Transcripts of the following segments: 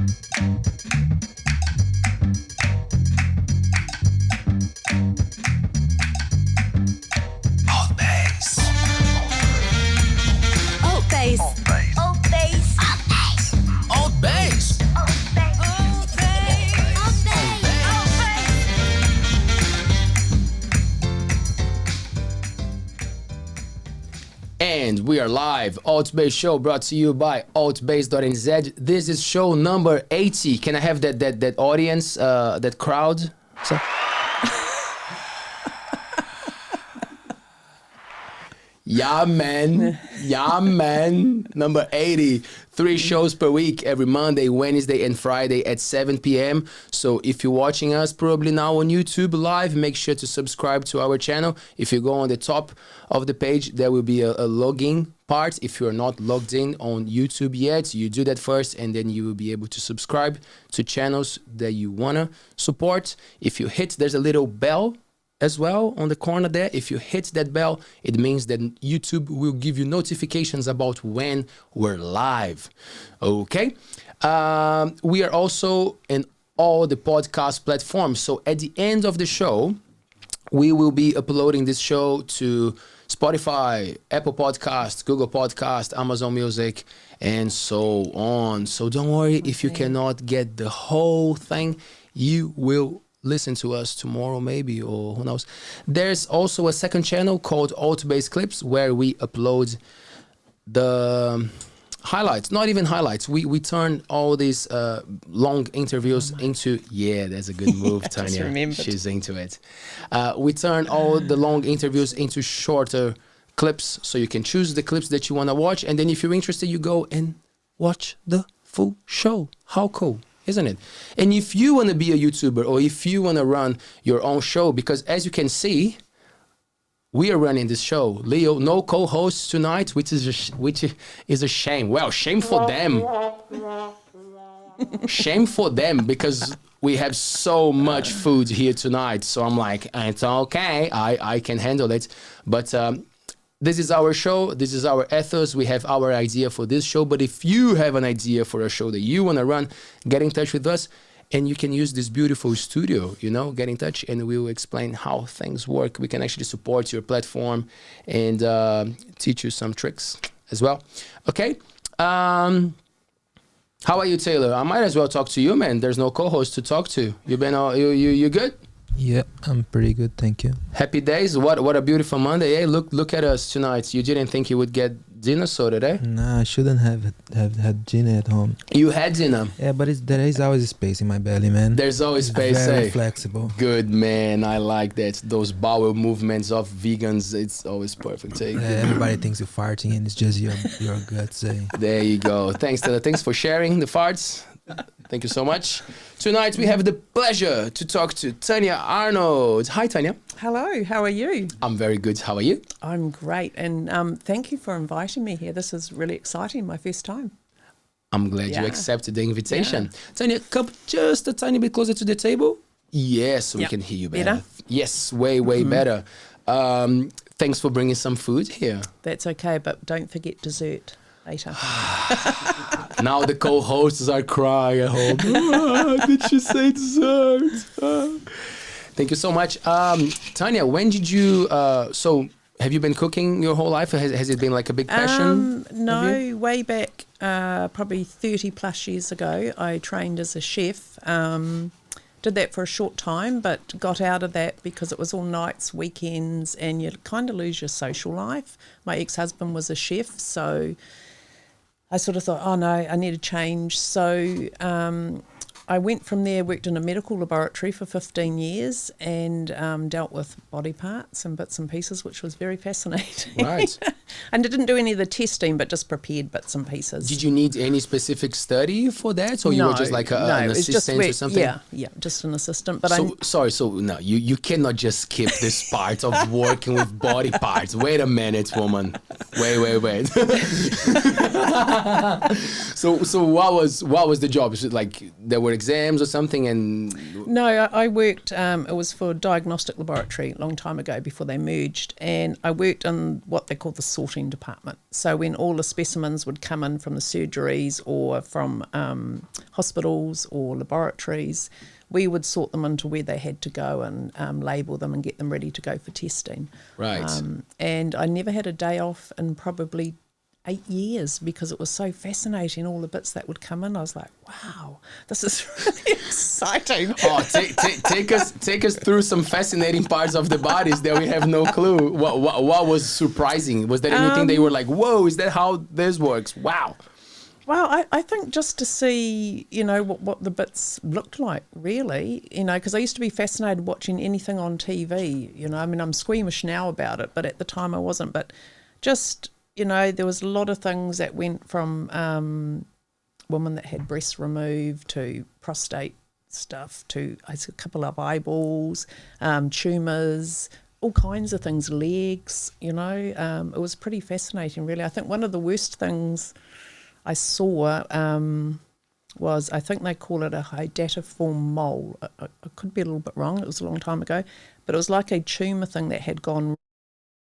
ALTBAYS. ALTBAYS. ALTBAYS. And we are live. ALTBAYS show brought to you by ALTBAYS.nz. This is show number 80. Can I have that audience, that crowd? So yeah, man. Yeah, man. Number 80. 3 shows per week every Monday, Wednesday, and Friday at 7 p.m. So if you're watching us probably now on YouTube live, make sure to subscribe to our channel. If you go on the top of the page, there will be a login part. If you're not logged in on YouTube yet, you do that first, and then you will be able to subscribe to channels that you want to support. If you hit, there's a little bell as well on the corner there. If you hit that bell, it means that YouTube will give you notifications about when we're live. Okay. We are also in all the podcast platforms. So at the end of the show, we will be uploading this show to Spotify, Apple Podcast, Google Podcast, Amazon Music, and so on. So don't worry if you cannot get the whole thing. You will listen to us tomorrow maybe, or who knows. There's also a second channel called ALTBAYS Clips where we upload the highlights, not even highlights. We turn all these long interviews into, yeah, that's a good move, Tanya. She's into it. We turn all the long interviews into shorter clips, so you can choose the clips that you want to watch, and then if you're interested, you go and watch the full show. How cool, isn't it? And if you want to be a YouTuber, or if you want to run your own show, because as you can see, we are running this show. Leo, no co-hosts tonight, which is a shame. Well, shame for them. Shame for them, because we have so much food here tonight. So I'm like, it's okay. I can handle it. But this is our show. This is our ethos. We have our idea for this show. But if you have an idea for a show that you want to run, get in touch with us. And you can use this beautiful studio, you know, get in touch and we will explain how things work. We can actually support your platform and teach you some tricks as well. Okay. How are you, Taylor? I might as well talk to you, man. There's no co-host to talk to. You good? Yeah, I'm pretty good, thank you. Happy days. What a beautiful Monday. Hey, look at us tonight. You didn't think you would get dinner so today? Nah, I shouldn't have had dinner at home. You had dinner? Yeah, but there is always space in my belly, man. There's always space, very flexible. Good, man. I like that. Those bowel movements of vegans, it's always perfect. Everybody thinks you're farting and it's just your guts. There you go. Thanks, Taylor. Thanks for sharing the farts. Thank you so much. Tonight we have the pleasure to talk to Tanya Arnold. Hi, Tanya. Hello, how are you? I'm very good. How are you? I'm great, and thank you for inviting me here. This is really exciting, my first time. I'm glad you accepted the invitation. Tanya, come just a tiny bit closer to the table. Yes, we can hear you better. Yes, way better. Thanks for bringing some food here. That's okay, but don't forget dessert later. Now the co-hosts are crying at home. Did she say dessert? Thank you so much. Tanya, when did you, so have you been cooking your whole life? Has it been like a big passion? No, way back, probably 30 plus years ago, I trained as a chef. Did that for a short time, but got out of that because it was all nights, weekends, and you kind of lose your social life. My ex-husband was a chef, so I sort of thought, oh no, I need to change. So I went from there, worked in a medical laboratory for 15 years and dealt with body parts and bits and pieces, which was very fascinating. Right. And I didn't do any of the testing, but just prepared bits and pieces. Did you need any specific study for that? Or you were just like an assistant or something? Yeah, just an assistant. But no, you cannot just skip this part of working with body parts. Wait a minute, woman. Wait. So what was the job? Is it like there were exams or something? And No, I worked, it was for a diagnostic laboratory a long time ago before they merged, and I worked in what they call the sorting department. So when all the specimens would come in from the surgeries or from hospitals or laboratories, we would sort them into where they had to go and label them and get them ready to go for testing. Right. And I never had a day off in probably 8 years because it was so fascinating, all the bits that would come in. I was like, wow, this is really exciting. Oh, take us through some fascinating parts of the bodies that we have no clue. What was surprising? Was there anything that you were like, whoa, is that how this works? Wow. Well, I think just to see, what the bits looked like, really, because I used to be fascinated watching anything on TV, I mean, I'm squeamish now about it, but at the time I wasn't. But just, there was a lot of things that went from women that had breasts removed to prostate stuff to a couple of eyeballs, tumours, all kinds of things, legs, it was pretty fascinating, really. I think one of the worst things I saw was, I think they call it a hydatiform mole. I could be a little bit wrong, it was a long time ago, but it was like a tumour thing that had gone.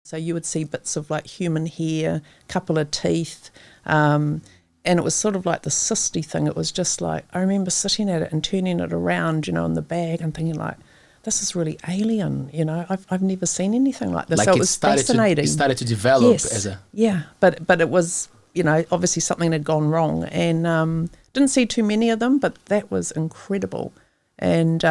So you would see bits of like human hair, couple of teeth, and it was sort of like the cysty thing. It was just like, I remember sitting at it and turning it around, in the bag and thinking like, this is really alien, I've never seen anything like this. Like so it was fascinating. It started to develop yes. Yeah, but it was, obviously something had gone wrong, and didn't see too many of them, but that was incredible. And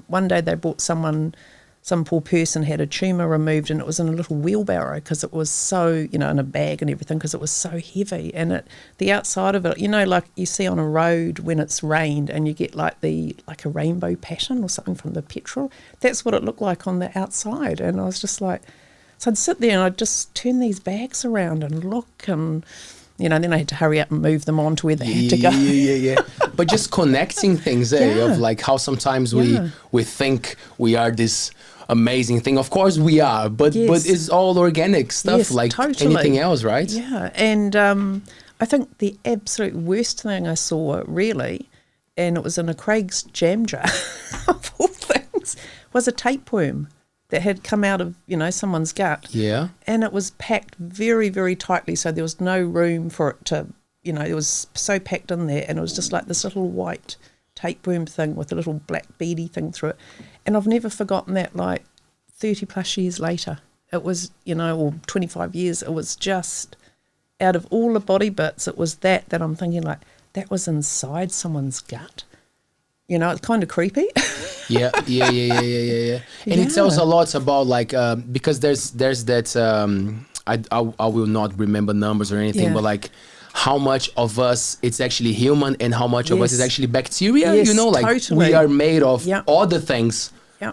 one day they brought some poor person had a tumour removed, and it was in a little wheelbarrow because it was so, in a bag and everything, because it was so heavy. And the outside of it, like you see on a road when it's rained and you get like a rainbow pattern or something from the petrol, that's what it looked like on the outside. And I was just like, so I'd sit there and I'd just turn these bags around and look, and then I had to hurry up and move them on to where they had to go. Yeah. But just connecting things, of like how sometimes we think we are this amazing thing. Of course we are, but it's all organic stuff, like totally. anything else, right? Yeah, and I think the absolute worst thing I saw, really, and it was in a Craig's jam jar, of all things, was a tapeworm that had come out of, someone's gut. Yeah. And it was packed very, very tightly, so there was no room for it to, it was so packed in there, and it was just like this little white tapeworm thing with a little black beady thing through it. And I've never forgotten that, like 30 plus years later. It was, or 25 years, it was just, out of all the body bits, it was that I'm thinking like, that was inside someone's gut. It's kind of creepy. Yeah. And it tells a lot about like because there's that I will not remember numbers or anything, but like how much of us it's actually human and how much of us is actually bacteria. Yes, like totally. we are made of other things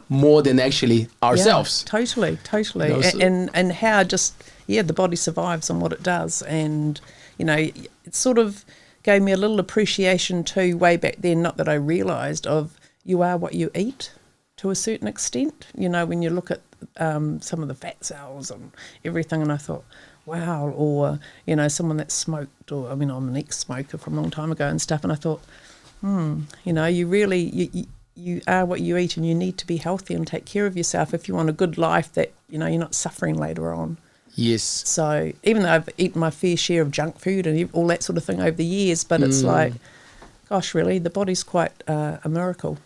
more than actually ourselves. Yeah, totally. And how just the body survives on what it does, and it sort of gave me a little appreciation too way back then, not that I realised, of you are what you eat to a certain extent, when you look at some of the fat cells and everything, and I thought, wow, or, someone that smoked, or, I'm an ex-smoker from a long time ago and stuff, and I thought, you really, you are what you eat, and you need to be healthy and take care of yourself if you want a good life that, you're not suffering later on. Yes. So even though I've eaten my fair share of junk food and all that sort of thing over the years, but it's like, gosh, really, the body's quite a miracle.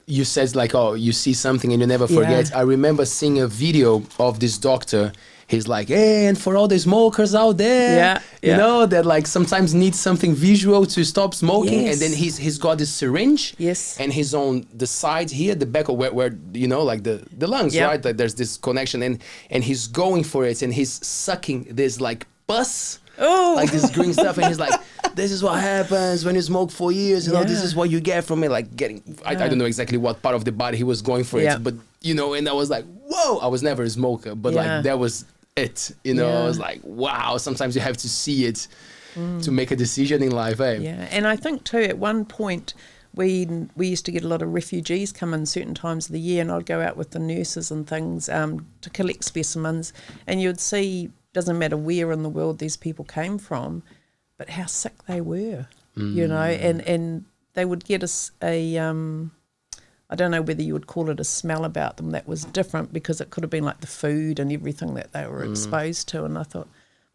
You said like, oh, you see something and you never forget. I remember seeing a video of this doctor. He's like, hey, and for all the smokers out there, that like sometimes need something visual to stop smoking. Yes. And then he's got this syringe. Yes. And he's on the side here, the back of where like the lungs, right? Like there's this connection, and he's going for it, and he's sucking this like pus. Oh. Like this green stuff, and he's like, this is what happens when you smoke for years, this is what you get from it, like getting, I don't know exactly what part of the body he was going for it, but, and I was like, whoa, I was never a smoker, but like that was it, I was like, wow, sometimes you have to see it to make a decision in life, eh? Yeah, and I think too, at one point, we used to get a lot of refugees come in certain times of the year, and I'd go out with the nurses and things to collect specimens, and you'd see doesn't matter where in the world these people came from, but how sick they were, you know, and they would get a I don't know whether you would call it a smell about them that was different, because it could have been like the food and everything that they were exposed to. And I thought,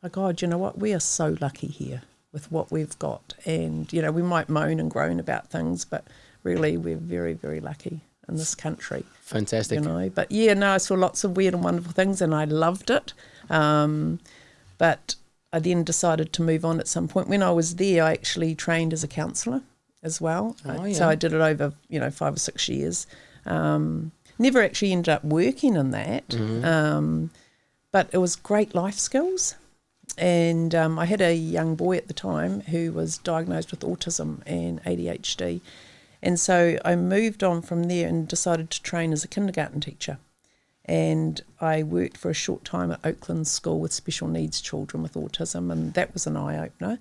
my God, you know what? We are so lucky here with what we've got. And, you know, we might moan and groan about things, but really we're very, very lucky in this country. Fantastic. You know, but yeah, no, I saw lots of weird and wonderful things and I loved it. But I then decided to move on at some point. When I was there, I actually trained as a counsellor as well. So I did it over, 5 or 6 years. Never actually ended up working in that, but it was great life skills. And I had a young boy at the time who was diagnosed with autism and ADHD. And so I moved on from there and decided to train as a kindergarten teacher. And I worked for a short time at Oakland School with special needs children with autism, and that was an eye-opener.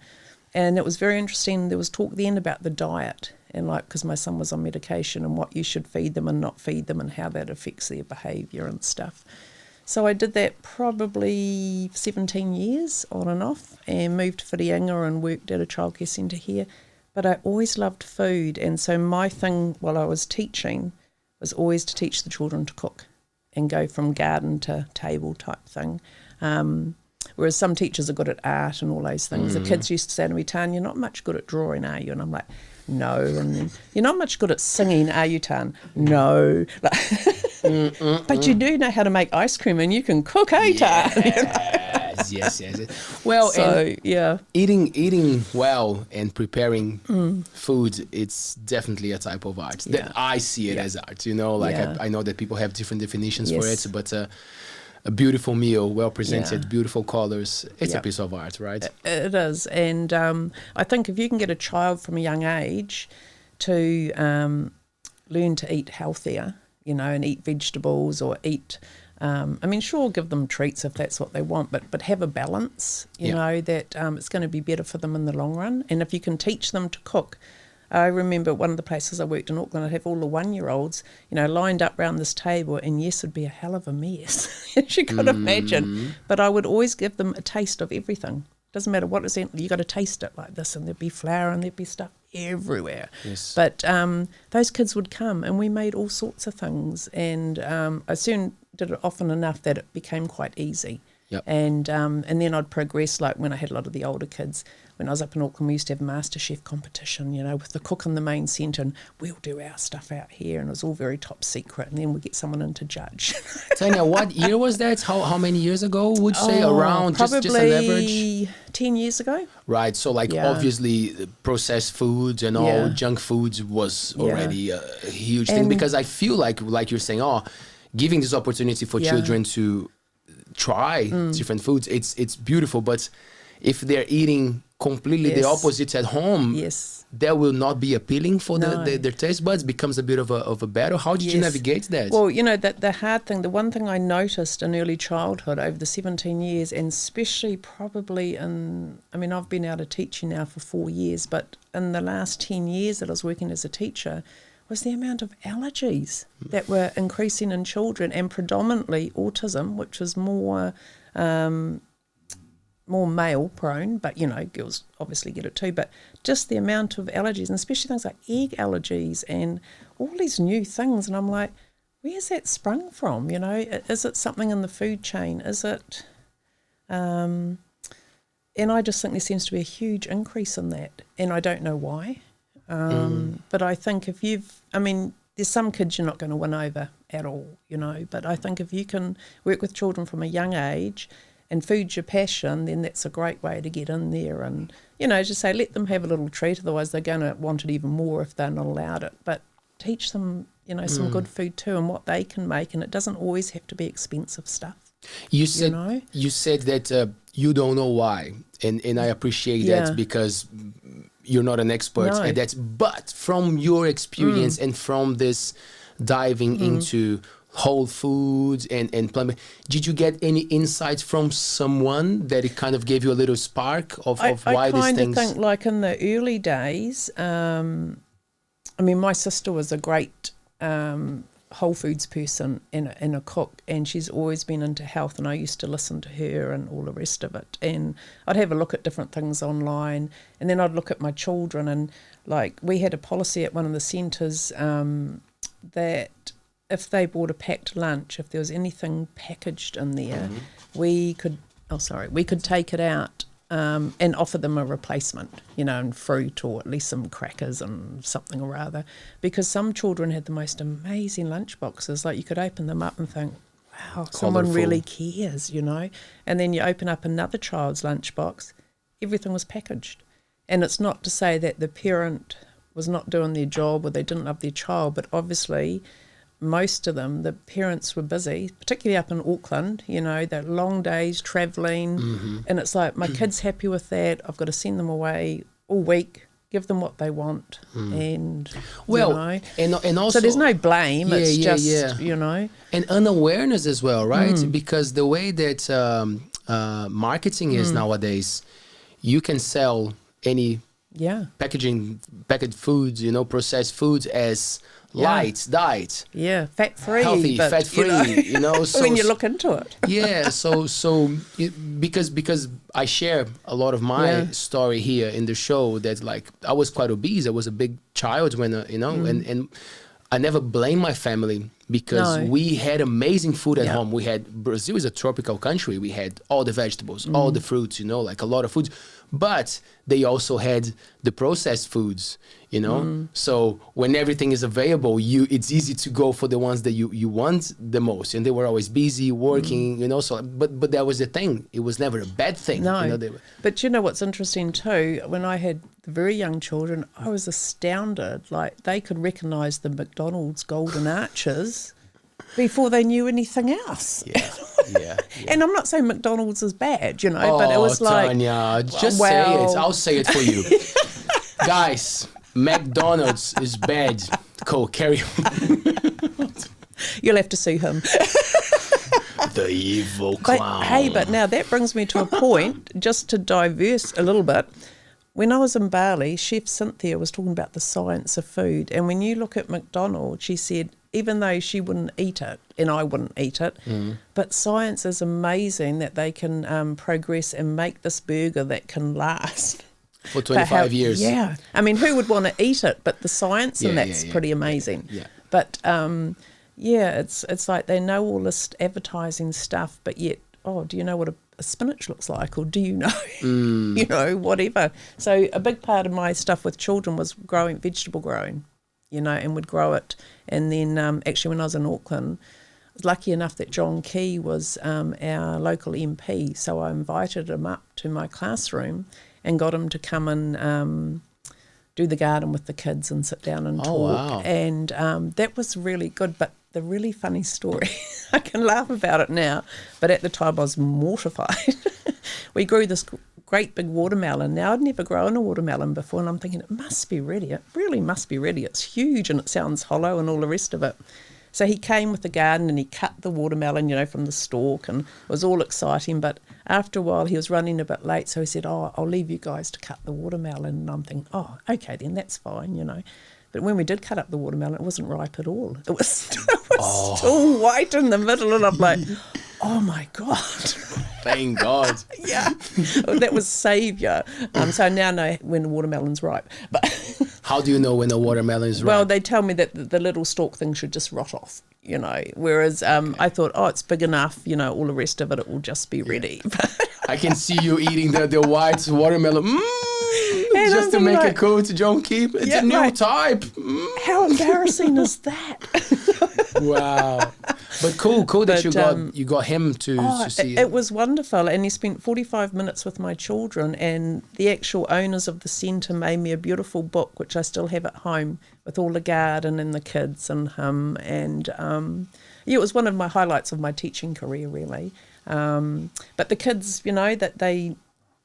And it was very interesting. There was talk then about the diet, and because my son was on medication, and what you should feed them and not feed them and how that affects their behaviour and stuff. So I did that probably 17 years on and off, and moved to Whiringa and worked at a childcare centre here. But I always loved food, and so my thing while I was teaching was always to teach the children to cook and go from garden to table type thing. Whereas some teachers are good at art and all those things. The kids used to say to me, Tan, you're not much good at drawing, are you? And I'm like, no. And then, you're not much good at singing, are you, Tan? No. But you do know how to make ice cream and you can cook, eh, Tan? Yes. Well, so, yeah. Eating well and preparing food, it's definitely a type of art. That I see it as art, I know that people have different definitions for it, but a beautiful meal, well presented, beautiful colors, it's a piece of art, right? It is. And I think if you can get a child from a young age to learn to eat healthier, and eat vegetables or eat, sure, give them treats if that's what they want, but have a balance, that it's going to be better for them in the long run. And if you can teach them to cook, I remember one of the places I worked in Auckland, I'd have all the 1-year-olds, lined up round this table, and yes, it'd be a hell of a mess, as you could imagine. But I would always give them a taste of everything. Doesn't matter what it's in, you got to taste it like this, and there'd be flour and there'd be stuff everywhere. Yes. But those kids would come, and we made all sorts of things, and I soon did it often enough that it became quite easy. Yep. And then I'd progress, like when I had a lot of the older kids. When I was up in Auckland, we used to have MasterChef competition, with the cook in the main centre, and we'll do our stuff out here, and it was all very top secret, and then we'd get someone in to judge. Tanya, what year was that? How many years ago would you say? Around just an average? 10 years ago. Right, so obviously processed foods and all junk foods was already a huge thing, because I feel like you're saying, giving this opportunity for children to try different foods, it's beautiful, but if they're eating completely the opposite at home, that will not be appealing for their taste buds. Becomes a bit of a battle. How did you navigate that? Well, that the hard thing, the one thing I noticed in early childhood over the 17 years, and especially probably I've been out of teaching now for 4 years, but in the last 10 years that I was working as a teacher, was the amount of allergies that were increasing in children, and predominantly autism, which was more male prone, but girls obviously get it too, but just the amount of allergies, and especially things like egg allergies and all these new things, and I'm like, where's that sprung from? Is it something in the food chain? Is it and I just think there seems to be a huge increase in that, and I don't know why. But I think if there's some kids you're not going to win over at all, but I think if you can work with children from a young age and food's your passion, then that's a great way to get in there, and just say, let them have a little treat, otherwise they're going to want it even more if they're not allowed it, but teach them some good food too, and what they can make, and it doesn't always have to be expensive stuff. You said that you don't know why, and I appreciate that, because you're not an expert at that, but from your experience and from this diving into whole foods and plumbing, did you get any insights from someone that it kind of gave you a little spark of why these things? I kind of think, like in the early days, my sister was a great whole foods person and a cook, and she's always been into health, and I used to listen to her and all the rest of it, and I'd have a look at different things online, and then I'd look at my children, and like we had a policy at one of the centres that if they bought a packed lunch, if there was anything packaged in there, we could take it out and offer them a replacement, and fruit or at least some crackers and something or other, because some children had the most amazing lunch boxes. Like you could open them up and think, wow, someone really cares, and then you open up another child's lunchbox, everything was packaged. And it's not to say that the parent was not doing their job or they didn't love their child, but obviously most of them, the parents were busy, particularly up in Auckland, the long days travelling, and it's like, my kid's happy with that, I've got to send them away all week, give them what they want, and and also, so there's no blame, it's just and unawareness as well, right? Because the way that marketing is nowadays, you can sell any packaged foods, processed foods as light diet, fat-free, healthy, fat-free, so when you look into it. Because I share a lot of my story here in the show, that like I was quite obese. I was a big child when and I never blame my family, because we had amazing food at home. Brazil is a tropical country. We had all the vegetables, all the fruits, like a lot of foods, but they also had the processed foods, So when everything is available, it's easy to go for the ones that you want the most. And they were always busy working, so, but that was the thing. It was never a bad thing. No, but what's interesting too, when I had the very young children, I was astounded. Like they could recognise the McDonald's golden arches before they knew anything else. Yeah. And I'm not saying McDonald's is bad, but it was like, Tanya, just say it. I'll say it for you. Guys, McDonald's is bad. Cool, carry on. You'll have to sue him. The evil clown. But now that brings me to a point, just to diverse a little bit. When I was in Bali, Chef Cynthia was talking about the science of food. And when you look at McDonald's, she said, even though she wouldn't eat it, and I wouldn't eat it, but science is amazing that they can progress and make this burger that can last. For 25 years. Yeah. I mean, who would want to eat it? But the science in that's pretty amazing. Yeah. But, it's like they know all this advertising stuff, but yet, do you know what a spinach looks like? Or do you know, whatever. So a big part of my stuff with children was vegetable growing, and would grow it. And then actually when I was in Auckland, I was lucky enough that John Key was our local MP. So I invited him up to my classroom and got him to come and do the garden with the kids and sit down and talk. Wow. And that was really good. But the really funny story, I can laugh about it now, but at the time I was mortified. We grew this great big watermelon. Now, I'd never grown a watermelon before, and I'm thinking, it must be ready. It really must be ready. It's huge and it sounds hollow and all the rest of it. So he came with the garden and he cut the watermelon, from the stalk, and it was all exciting. But after a while, he was running a bit late, so he said, I'll leave you guys to cut the watermelon. And I'm thinking, okay, then that's fine, But when we did cut up the watermelon, it wasn't ripe at all. It was still white in the middle, and I'm like, oh my God. Thank God. Yeah. That was saviour. So now I know when the watermelon's ripe. But how do you know when a watermelon is ripe? Well, they tell me that the little stalk thing should just rot off, whereas I thought, it's big enough, all the rest of it will just be ready. I can see you eating the white watermelon. Just to make it cool to John Keep. It's a new type. How embarrassing is that? Wow. But cool that you got him to see it. It was wonderful, and he spent 45 minutes with my children, and the actual owners of the centre made me a beautiful book, which I still have at home, with all the garden and the kids and him, and it was one of my highlights of my teaching career, really. But the kids,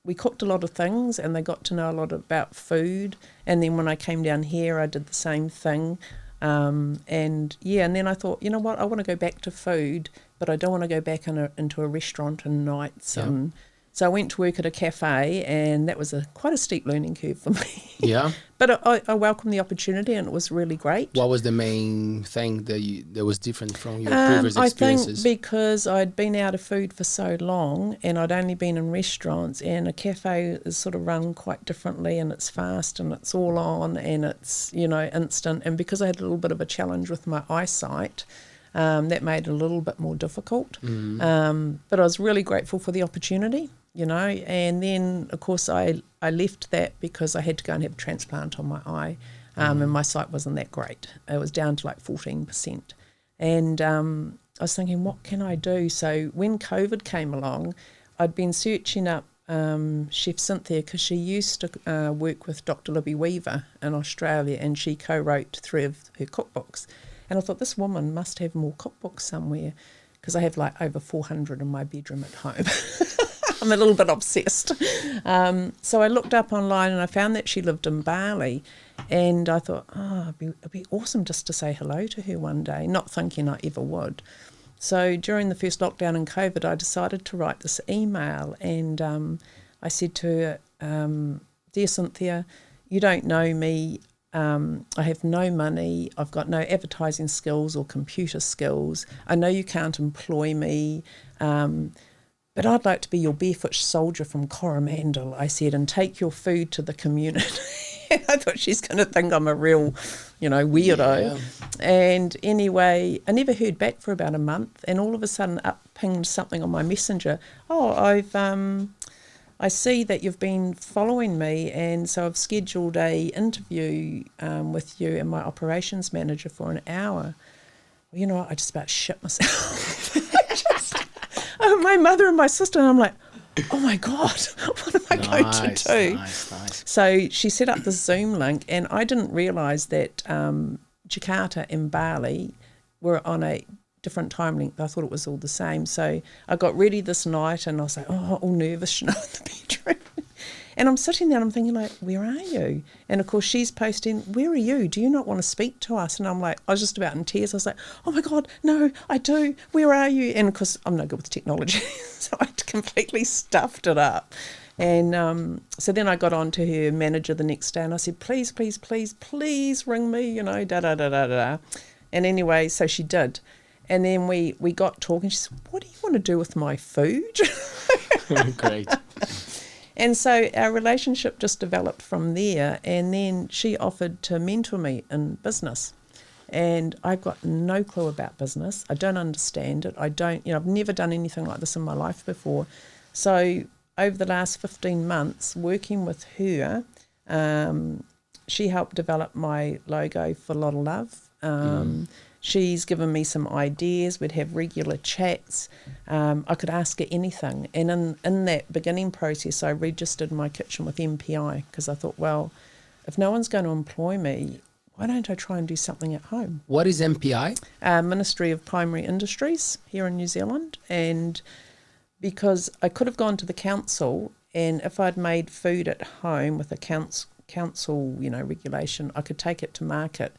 we cooked a lot of things, and they got to know a lot about food. And then when I came down here, I did the same thing. And then I thought, you know what, I want to go back to food, but I don't want to go back into a restaurant and nights. And So I went to work at a cafe, and that was quite a steep learning curve for me. Yeah. But I welcomed the opportunity, and it was really great. What was the main thing that was different from your previous experiences? I think because I'd been out of food for so long, and I'd only been in restaurants, and a cafe is sort of run quite differently, and it's fast and it's all on and it's, you know, instant. And because I had a little bit of a challenge with my eyesight, that made it a little bit more difficult. But I was really grateful for the opportunity, you know. And then, of course, I left that because I had to go and have a transplant on my eye, and my sight wasn't that great. It was down to like 14%. And I was thinking, what can I do? So when COVID came along, I'd been searching up Chef Cynthia, because she used to work with Dr. Libby Weaver in Australia, and she co-wrote 3 of her cookbooks. And I thought, this woman must have more cookbooks somewhere, because I have like over 400 in my bedroom at home. I'm a little bit obsessed. So I looked up online and I found that she lived in Bali, and I thought, it'd be awesome just to say hello to her one day, not thinking I ever would. So during the first lockdown in COVID, I decided to write this email, and I said to her, Dear Cynthia, you don't know me. I have no money. I've got no advertising skills or computer skills. I know you can't employ me, but I'd like to be your barefoot soldier from Coromandel, I said, and take your food to the community. I thought she's going to think I'm a real, you know, weirdo. Yeah. And anyway, I never heard back for about a month, and all of a sudden up pinged something on my messenger. I see that you've been following me, and so I've scheduled a interview with you and my operations manager for an hour. Well, you know what? I just about shit myself. My mother and my sister, and I'm like, oh my God, what am I going to do? Nice. So she set up the Zoom link, and I didn't realise that Jakarta and Bali were on a different time length. I thought it was all the same. So I got ready this night, and I was like, all nervous, you know, in the bedroom. And I'm sitting there and I'm thinking, like, where are you? And of course she's posting, where are you? Do you not want to speak to us? And I'm like, I was just about in tears. I was like, oh my God, no, I do. Where are you? And of course I'm no good with technology. So I completely stuffed it up. And so then I got on to her manager the next day, and I said, please, please, please, please ring me, you know, da-da-da-da-da. And anyway, so she did. And then we got talking. She said, what do you want to do with my food? Great. And so our relationship just developed from there. And then she offered to mentor me in business. And I've got no clue about business. I don't understand it. I've never done anything like this in my life before. So over the last 15 months, working with her, she helped develop my logo for Lot of Love. She's given me some ideas. We'd have regular chats. I could ask her anything. And in that beginning process, I registered my kitchen with MPI, because I thought, well, if no one's going to employ me, why don't I try and do something at home? What is MPI? Ministry of Primary Industries here in New Zealand. And because I could have gone to the council, and if I'd made food at home with a council, you know, regulation, I could take it to market.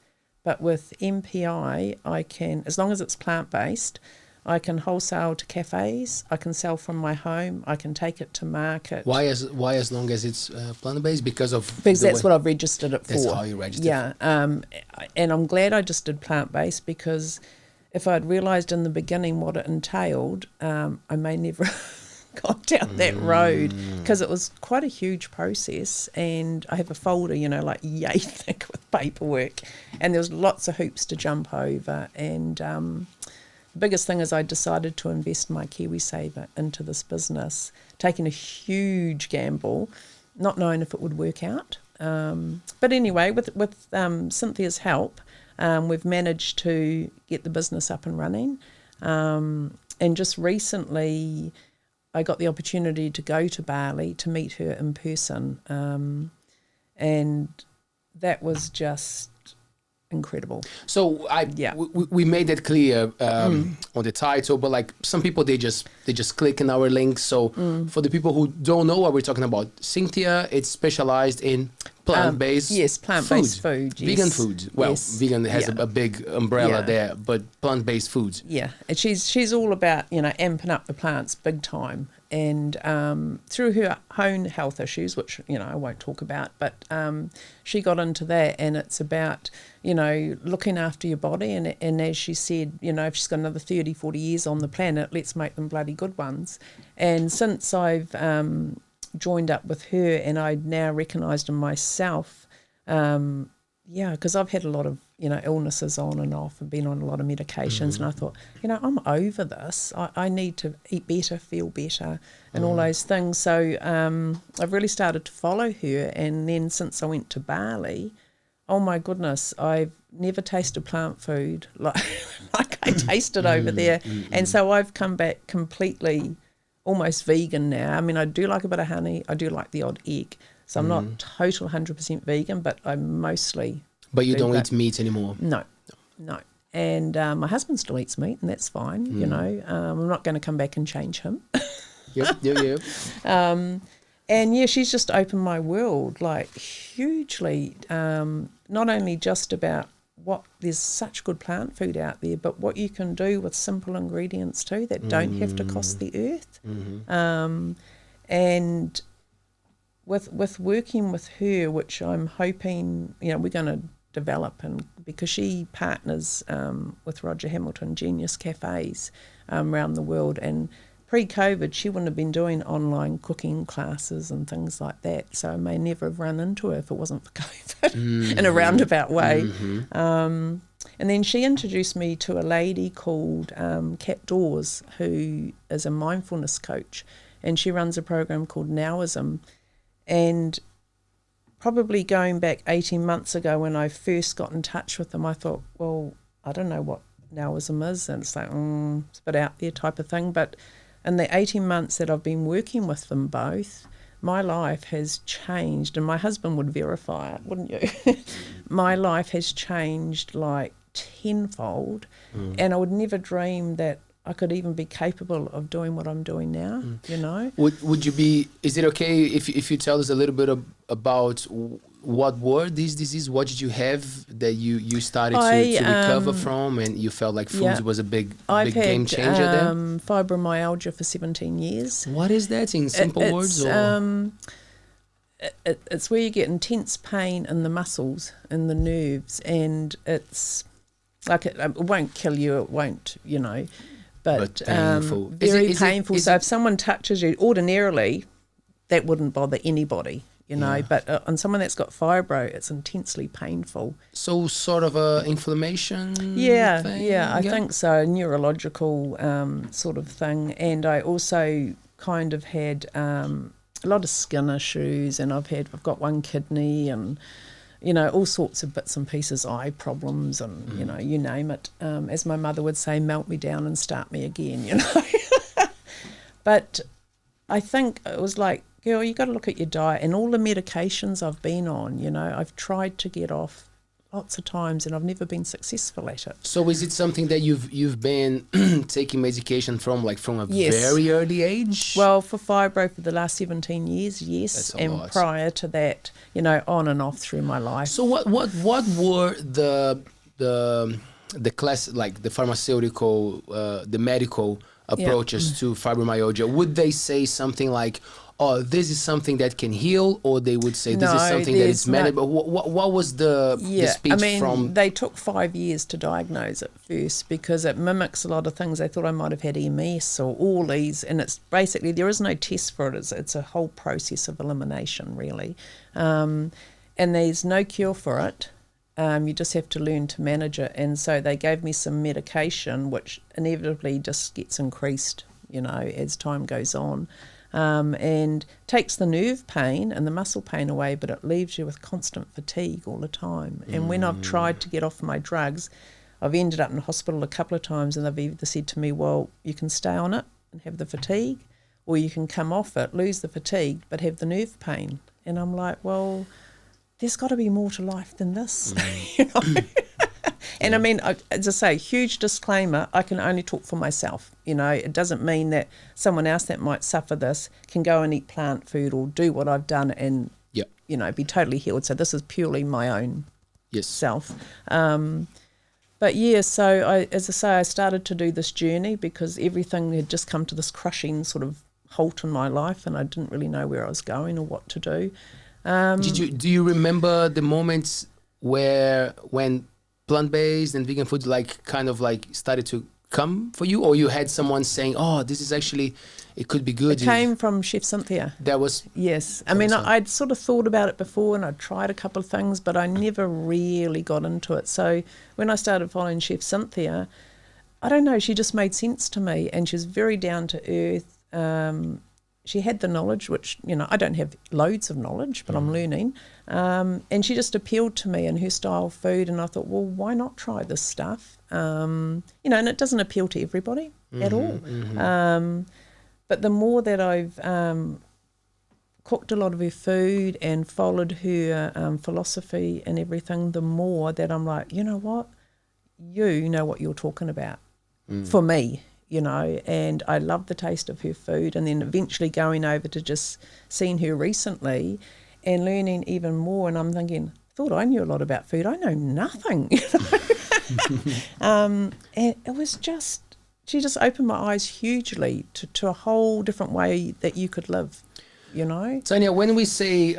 But with MPI, I can, as long as it's plant-based, I can wholesale to cafes, I can sell from my home, I can take it to market. Why as long as it's plant-based? Because that's what I've registered it for. That's how you registered. Yeah, and I'm glad I just did plant-based, because if I'd realised in the beginning what it entailed, I may never gone down that road, because it was quite a huge process. And I have a folder, you know, like yay thick with paperwork, and there was lots of hoops to jump over. And the biggest thing is I decided to invest my KiwiSaver into this business, taking a huge gamble, not knowing if it would work out. But anyway, with Cynthia's help, we've managed to get the business up and running. And just recently, I got the opportunity to go to Bali to meet her in person, and that was just incredible. So we made that clear on the title, but like some people they just click in our links. So for the people who don't know what we're talking about, Cynthia, it's specialized in plant-based plant-based food, yes. Vegan food. Well, yes. vegan has a big umbrella there, but plant-based foods. Yeah, and she's all about, you know, amping up the plants big time. and through her own health issues, which, you know, I won't talk about, but she got into that, and it's about, you know, looking after your body, and as she said, you know, if she's got another 30, 40 years on the planet, let's make them bloody good ones. And since I've joined up with her, and I now recognised in myself, because I've had a lot of, you know, illnesses on and off and been on a lot of medications, and I thought, you know, I'm over this. I need to eat better, feel better, and all those things. So I've really started to follow her, and then since I went to Bali, oh my goodness, I've never tasted plant food like I tasted over there. And so I've come back completely almost vegan now. I mean, I do like a bit of honey. I do like the odd egg. So I'm not total 100% vegan, but I'm mostly... But you don't eat meat anymore? No. And my husband still eats meat, and that's fine, you know. I'm not going to come back and change him. Yep. And, yeah, she's just opened my world, like, hugely, not only just about what there's such good plant food out there, but what you can do with simple ingredients too that don't have to cost the earth. And with working with her, which I'm hoping, you know, we're going to develop, and because she partners with Roger Hamilton Genius Cafes around the world, and pre-COVID she wouldn't have been doing online cooking classes and things like that, so I may never have run into her if it wasn't for COVID in a roundabout way. And then she introduced me to a lady called Kat Dawes, who is a mindfulness coach, and she runs a program called Nowism. And probably going back 18 months ago when I first got in touch with them, I thought, well, I don't know what Nowism is, and it's like, it's a bit out there type of thing. But in the 18 months that I've been working with them both, my life has changed, and my husband would verify it, wouldn't you? My life has changed like tenfold, and I would never dream that I could even be capable of doing what I'm doing now, you know. Would you be, is it okay if you tell us a little bit about what were these diseases? What did you have that you started to recover from, and you felt like foods was a big game changer there? I've had fibromyalgia for 17 years. What is that in simple words? It's where you get intense pain in the muscles and the nerves, and it's like it won't kill you, it won't, you know. But painful. Very painful. So if someone touches you, ordinarily, that wouldn't bother anybody, you know. But on someone that's got fibro, it's intensely painful. So sort of a inflammation thing? I think so, neurological sort of thing. And I also kind of had a lot of skin issues, and I've got one kidney, and you know, all sorts of bits and pieces, eye problems, and, you know, you name it. As my mother would say, melt me down and start me again, you know. But I think it was like, girl, you got to look at your diet, and all the medications I've been on, you know, I've tried to get off lots of times, and I've never been successful at it. So is it something that you've been taking medication from a very early age? Well, for fibro for the last 17 years, yes, and lot. Prior to that, you know, on and off through my life. So what were the class, like the pharmaceutical, the medical approaches to fibromyalgia? Would they say something like, oh, this is something that can heal, or they would say this is something that is manageable? What was the speech from? They took 5 years to diagnose it first, because it mimics a lot of things. They thought I might have had MS or all these, and it's basically, there is no test for it. It's a whole process of elimination, really. And there's no cure for it. You just have to learn to manage it. And so they gave me some medication, which inevitably just gets increased, you know, as time goes on. And takes the nerve pain and the muscle pain away, but it leaves you with constant fatigue all the time. And when I've tried to get off my drugs, I've ended up in hospital a couple of times, and they've either said to me, well, you can stay on it and have the fatigue, or you can come off it, lose the fatigue, but have the nerve pain. And I'm like, well, there's got to be more to life than this. You know? And I mean, as I say, huge disclaimer, I can only talk for myself. You know, it doesn't mean that someone else that might suffer this can go and eat plant food or do what I've done and, you know, be totally healed. So this is purely my own self. But yeah, so as I say, I started to do this journey because everything had just come to this crushing sort of halt in my life, and I didn't really know where I was going or what to do. Do you remember the moments when plant-based and vegan food like kind of like started to come for you, or you had someone saying, "Oh, this is actually, it could be good"? It came from Chef Cynthia. That was Yes. I mean, I'd sort of thought about it before and I'd tried a couple of things, but I never really got into it. So when I started following Chef Cynthia, I don't know, she just made sense to me, and she was very down to earth. She had the knowledge, which, you know, I don't have loads of knowledge, but I'm learning. And she just appealed to me and her style of food, and I thought, well, why not try this stuff? You know, and it doesn't appeal to everybody at all. But the more that I've cooked a lot of her food and followed her philosophy and everything, the more that I'm like, you know what? You know what you're talking about for me, you know, and I love the taste of her food. And then eventually going over to just seeing her recently and learning even more, and I'm thinking, I thought I knew a lot about food. I know nothing, you know. And it was just, she just opened my eyes hugely to a whole different way that you could live, you know. Tanya, when we say,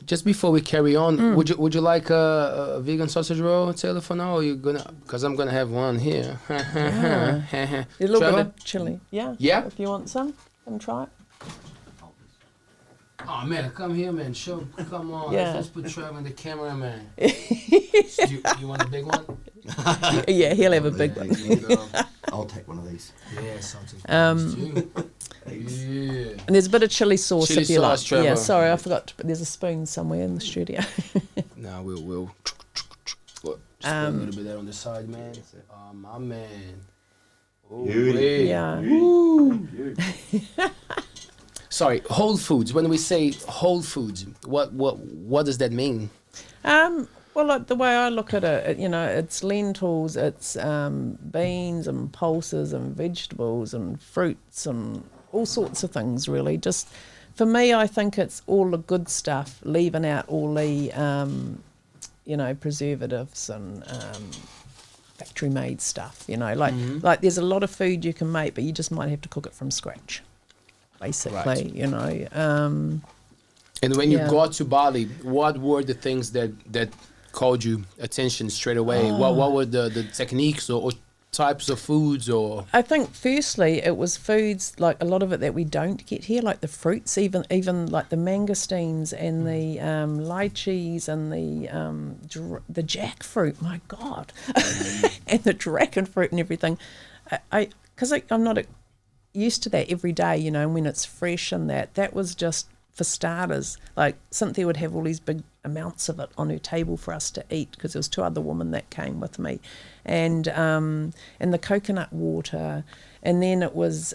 just before we carry on, would you like a vegan sausage roll, Taylor, for now? Or you gonna? Because I'm gonna have one here. A little Trevor? bit of chili. Yeah. Yeah? If you want some, come try it. Oh man, come here, man. Show, come on. Yeah. Let's put Trevor in the camera, man. you want a big one? Yeah, he'll have a big one. I'll take one of these. Yes, I'll take one. Yeah. And there's a bit of chili sauce Chili if you sauce, like. Trevor. Yeah, sorry, I forgot to put, there's a spoon somewhere in the studio. Now we'll just put a little bit there on the side, man. Oh, my man. Oh, Beauty. Yeah. Sorry, whole foods. When we say whole foods, what does that mean? Well, like the way I look at it, you know, it's lentils, it's beans and pulses and vegetables and fruits and all sorts of things, really. Just for me, I think it's all the good stuff, leaving out all the, you know, preservatives and factory-made stuff. You know, like there's a lot of food you can make, but you just might have to cook it from scratch, basically. Right. You know. And when you Yeah. got to Bali, what were the things that called you attention straight away? What were the techniques or types of foods? Or I think firstly it was foods, like a lot of it that we don't get here, like the fruits, even like the mangosteens and the lychees and the jackfruit. My God, and the dragon fruit and everything. Because I'm not used to that every day, you know. And when it's fresh and that was just, for starters, like Cynthia would have all these big amounts of it on her table for us to eat, because there was 2 other women that came with me, and the coconut water, and then it was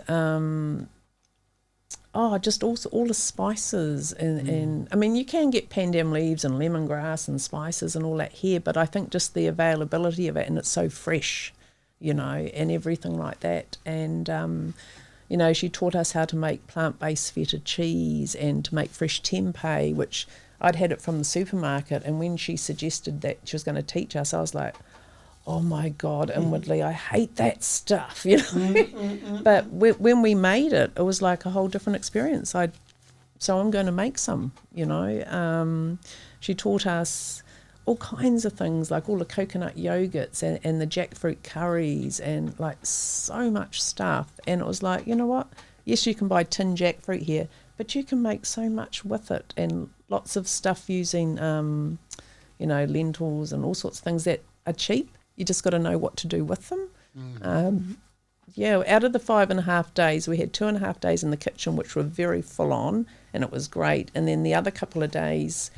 just also all the spices and I mean, you can get pandan leaves and lemongrass and spices and all that here, but I think just the availability of it, and it's so fresh, you know, and everything like that, and you know, she taught us how to make plant-based feta cheese and to make fresh tempeh, which I'd had it from the supermarket. And when she suggested that she was going to teach us, I was like, oh my God, inwardly, I hate that stuff, you know. But when we made it, it was like a whole different experience. So I'm going to make some, you know. She taught us all kinds of things, like all the coconut yogurts and the jackfruit curries and like so much stuff. And it was like, you know what? Yes, you can buy tin jackfruit here, but you can make so much with it, and lots of stuff using, you know, lentils and all sorts of things that are cheap. You just got to know what to do with them. Yeah, out of the 5.5 days, we had 2.5 days in the kitchen, which were very full on, and it was great. And then the other couple of days,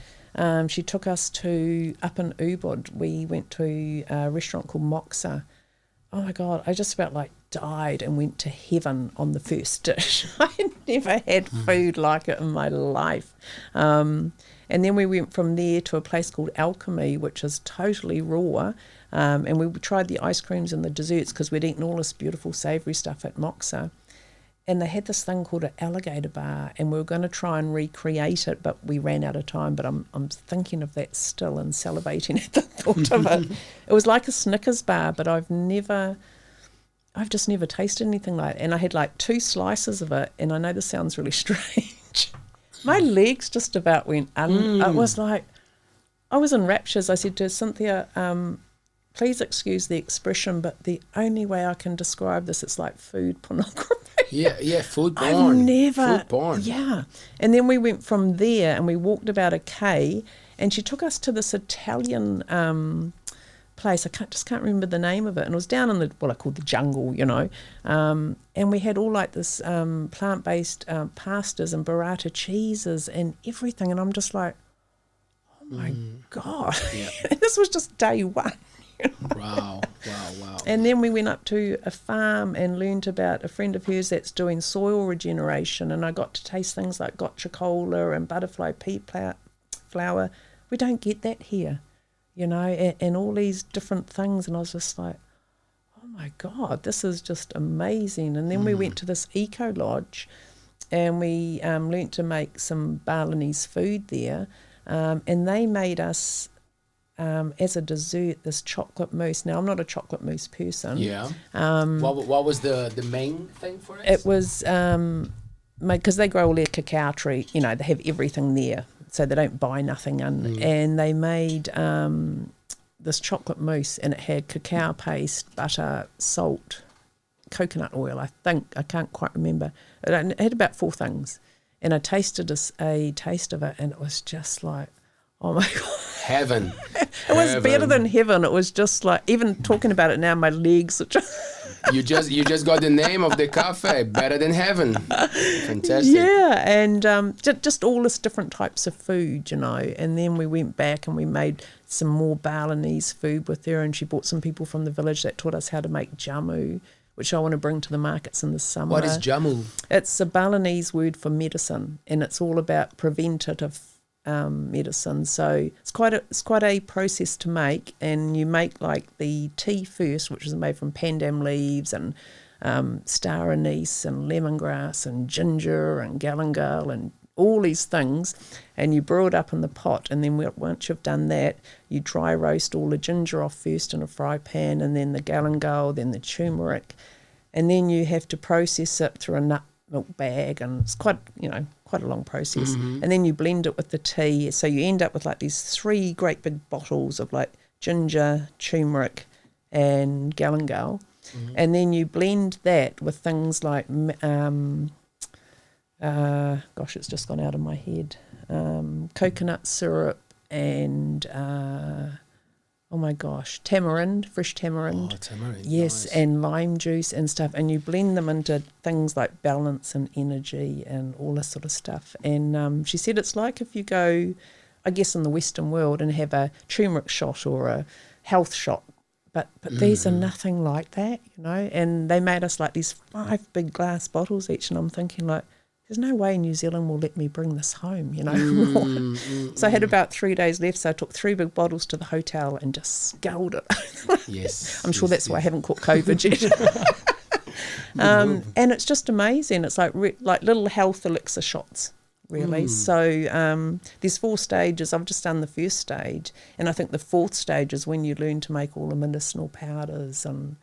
she took us to, up in Ubud, we went to a restaurant called Moxa. Oh my God, I just about like died and went to heaven on the first dish. I had never had food like it in my life. And then we went from there to a place called Alchemy, which is totally raw. And we tried the ice creams and the desserts, because we'd eaten all this beautiful savoury stuff at Moxa. And they had this thing called an alligator bar, and we were going to try and recreate it, but we ran out of time. But I'm thinking of that still and salivating at the thought of it. It was like a Snickers bar, but I've never I've just never tasted anything like it. And I had like 2 slices of it, and I know this sounds really strange. My legs just about went under. It was like, I was in raptures. I said to Cynthia, please excuse the expression, but the only way I can describe this, it's like food pornography. Yeah, food porn. I've never. Food porn. Yeah. And then we went from there and we walked about a K, and she took us to this Italian place. I just can't remember the name of it. And it was down in the, what I call the jungle, you know. And we had all like this plant-based pastas and burrata cheeses and everything. And I'm just like, oh my God. Yeah. This was just day one. Wow. And then we went up to a farm and learned about a friend of hers that's doing soil regeneration, and I got to taste things like gotcha cola and butterfly pea flower. We don't get that here, you know, and all these different things, and I was just like, oh my God, this is just amazing. And then we went to this eco lodge, and we learnt to make some Balinese food there, and they made us as a dessert, this chocolate mousse. Now, I'm not a chocolate mousse person. Yeah. What was the main thing for it? It was, because they grow all their cacao tree, you know, they have everything there, so they don't buy nothing. And they made this chocolate mousse, and it had cacao paste, butter, salt, coconut oil, I think. I can't quite remember. It had about 4 things. And I tasted a taste of it, and it was just like, oh my God. Heaven. It was better than heaven. It was just like, even talking about it now, my legs are just... You just got the name of the cafe, better than heaven. Fantastic. Yeah, and just all this different types of food, you know. And then we went back and we made some more Balinese food with her, and she brought some people from the village that taught us how to make jamu, which I want to bring to the markets in the summer. What is jamu? It's a Balinese word for medicine, and it's all about preventative medicine. So it's quite a process to make, and you make like the tea first, which is made from pandan leaves and star anise and lemongrass and ginger and galangal and all these things, and you brew it up in the pot, and then once you've done that, you dry roast all the ginger off first in a fry pan, and then the galangal, then the turmeric, and then you have to process it through a nut milk bag, and it's quite a long process. And then you blend it with the tea, so you end up with like these 3 great big bottles of like ginger, turmeric and galangal, and then you blend that with things like gosh, it's just gone out of my head, coconut syrup and oh my gosh, tamarind, fresh tamarind. Oh, tamarind. Yes, Nice. and lime juice and stuff. And you blend them into things like balance and energy and all this sort of stuff. And she said it's like if you go, I guess, in the Western world and have a turmeric shot or a health shot. But these are nothing like that, you know. And they made us like these 5 big glass bottles each. And I'm thinking like, there's no way New Zealand will let me bring this home, you know. So I had about 3 days left, so I took 3 big bottles to the hotel and just sculled it. Yes. I'm sure that's why I haven't caught COVID yet. And it's just amazing. It's like little health elixir shots, really. So there's 4 stages. I've just done the first stage, and I think the 4th stage is when you learn to make all the medicinal powders. And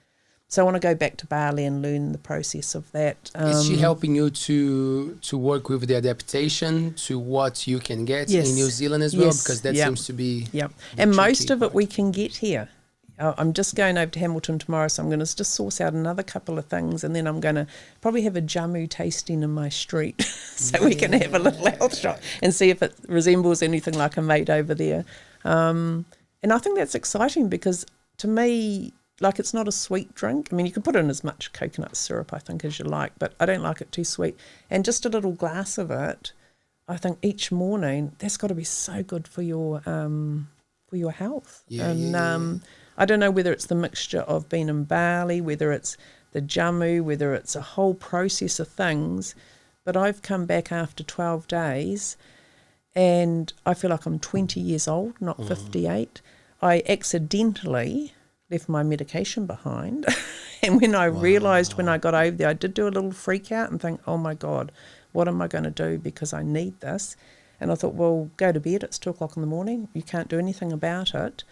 so I want to go back to Bali and learn the process of that. Is she helping you to work with the adaptation to what you can get in New Zealand as well? Yes. Because that seems to be and most tricky of it part. we can get here. I'm just going over to Hamilton tomorrow, so I'm going to just source out another couple of things, and then I'm going to probably have a jamu tasting in my street so we can have a little health shot and see if it resembles anything like I made over there. And I think that's exciting because to me, like, it's not a sweet drink. I mean, you can put in as much coconut syrup, I think, as you like, but I don't like it too sweet. And just a little glass of it, I think each morning, that's got to be so good for your health. I don't know whether it's the mixture of being in Bali, whether it's the jamu, whether it's a whole process of things, but I've come back after 12 days and I feel like I'm 20 years old, not 58. I accidentally left my medication behind. And when I realised when I got over there, I did do a little freak out and think, oh my God, what am I going to do because I need this? And I thought, well, go to bed, it's 2 o'clock in the morning. You can't do anything about it.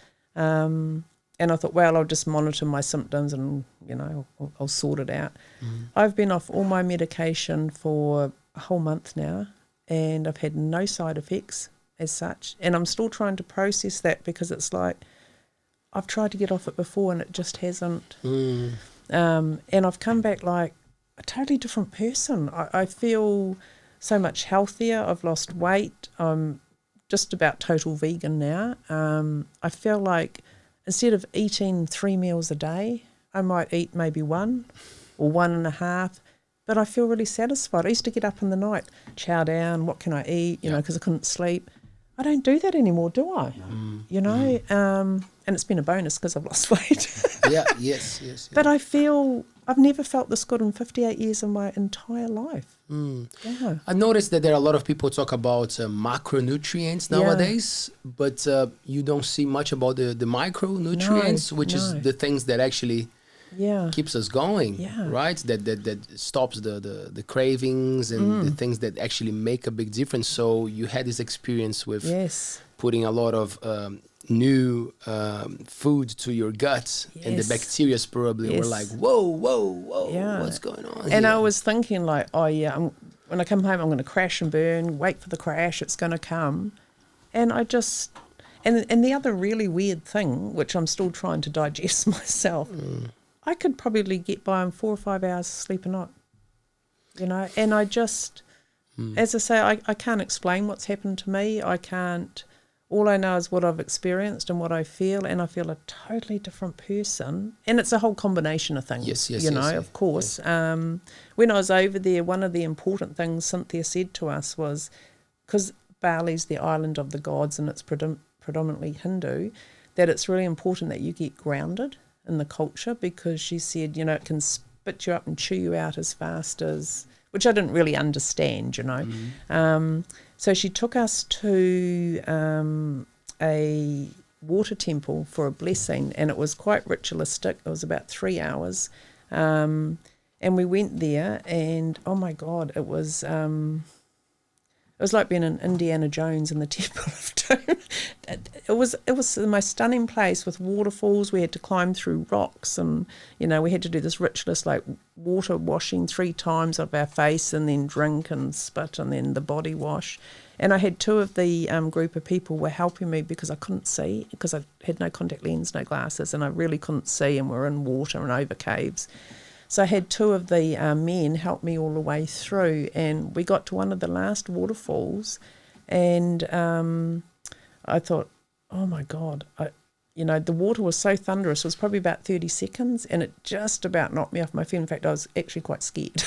And I thought, well, I'll just monitor my symptoms and, I'll sort it out. I've been off all my medication for a whole month now, and I've had no side effects as such. And I'm still trying to process that, because it's like I've tried to get off it before and it just hasn't. And I've come back like a totally different person. I feel so much healthier. I've lost weight. I'm just about total vegan now. I feel like instead of eating 3 meals a day, I might eat maybe 1 or 1.5, but I feel really satisfied. I used to get up in the night, chow down, what can I eat, because I couldn't sleep. I don't do that anymore, do I? And it's been a bonus because I've lost weight. Yes. But I've never felt this good in 58 years of my entire life. Yeah. I noticed that there are a lot of people talk about macronutrients nowadays, but you don't see much about the micronutrients, which is the things that actually keeps us going, right? That stops the cravings and the things that actually make a big difference. So you had this experience with putting a lot of new food to your gut, and the bacteria probably were like, whoa, what's going on and here? I was thinking like, when I come home I'm going to crash and burn, wait for the crash, it's going to come. And I just and the other really weird thing, which I'm still trying to digest myself, I could probably get by on 4 or 5 hours sleep a night, and I just as I say, I can't explain what's happened to me. All I know is what I've experienced and what I feel, and I feel a totally different person. And it's a whole combination of things, of course. Yes. When I was over there, one of the important things Cynthia said to us was, because Bali's the island of the gods and it's predominantly Hindu, that it's really important that you get grounded in the culture, because she said, it can spit you up and chew you out as fast as, which I didn't really understand, So she took us to a water temple for a blessing, and it was quite ritualistic. It was about 3 hours. And we went there, and oh my God, it was like being in Indiana Jones in the Temple of Doom. It was the most stunning place with waterfalls. We had to climb through rocks, and we had to do this ritualist like water washing 3 times of our face, and then drink and spit, and then the body wash. And I had 2 of the group of people were helping me because I couldn't see, because I had no contact lens, no glasses, and I really couldn't see, and we're in water and over caves. So I had 2 of the men help me all the way through, and we got to one of the last waterfalls, and I thought, oh my God, the water was so thunderous. It was probably about 30 seconds, and it just about knocked me off my feet. In fact, I was actually quite scared.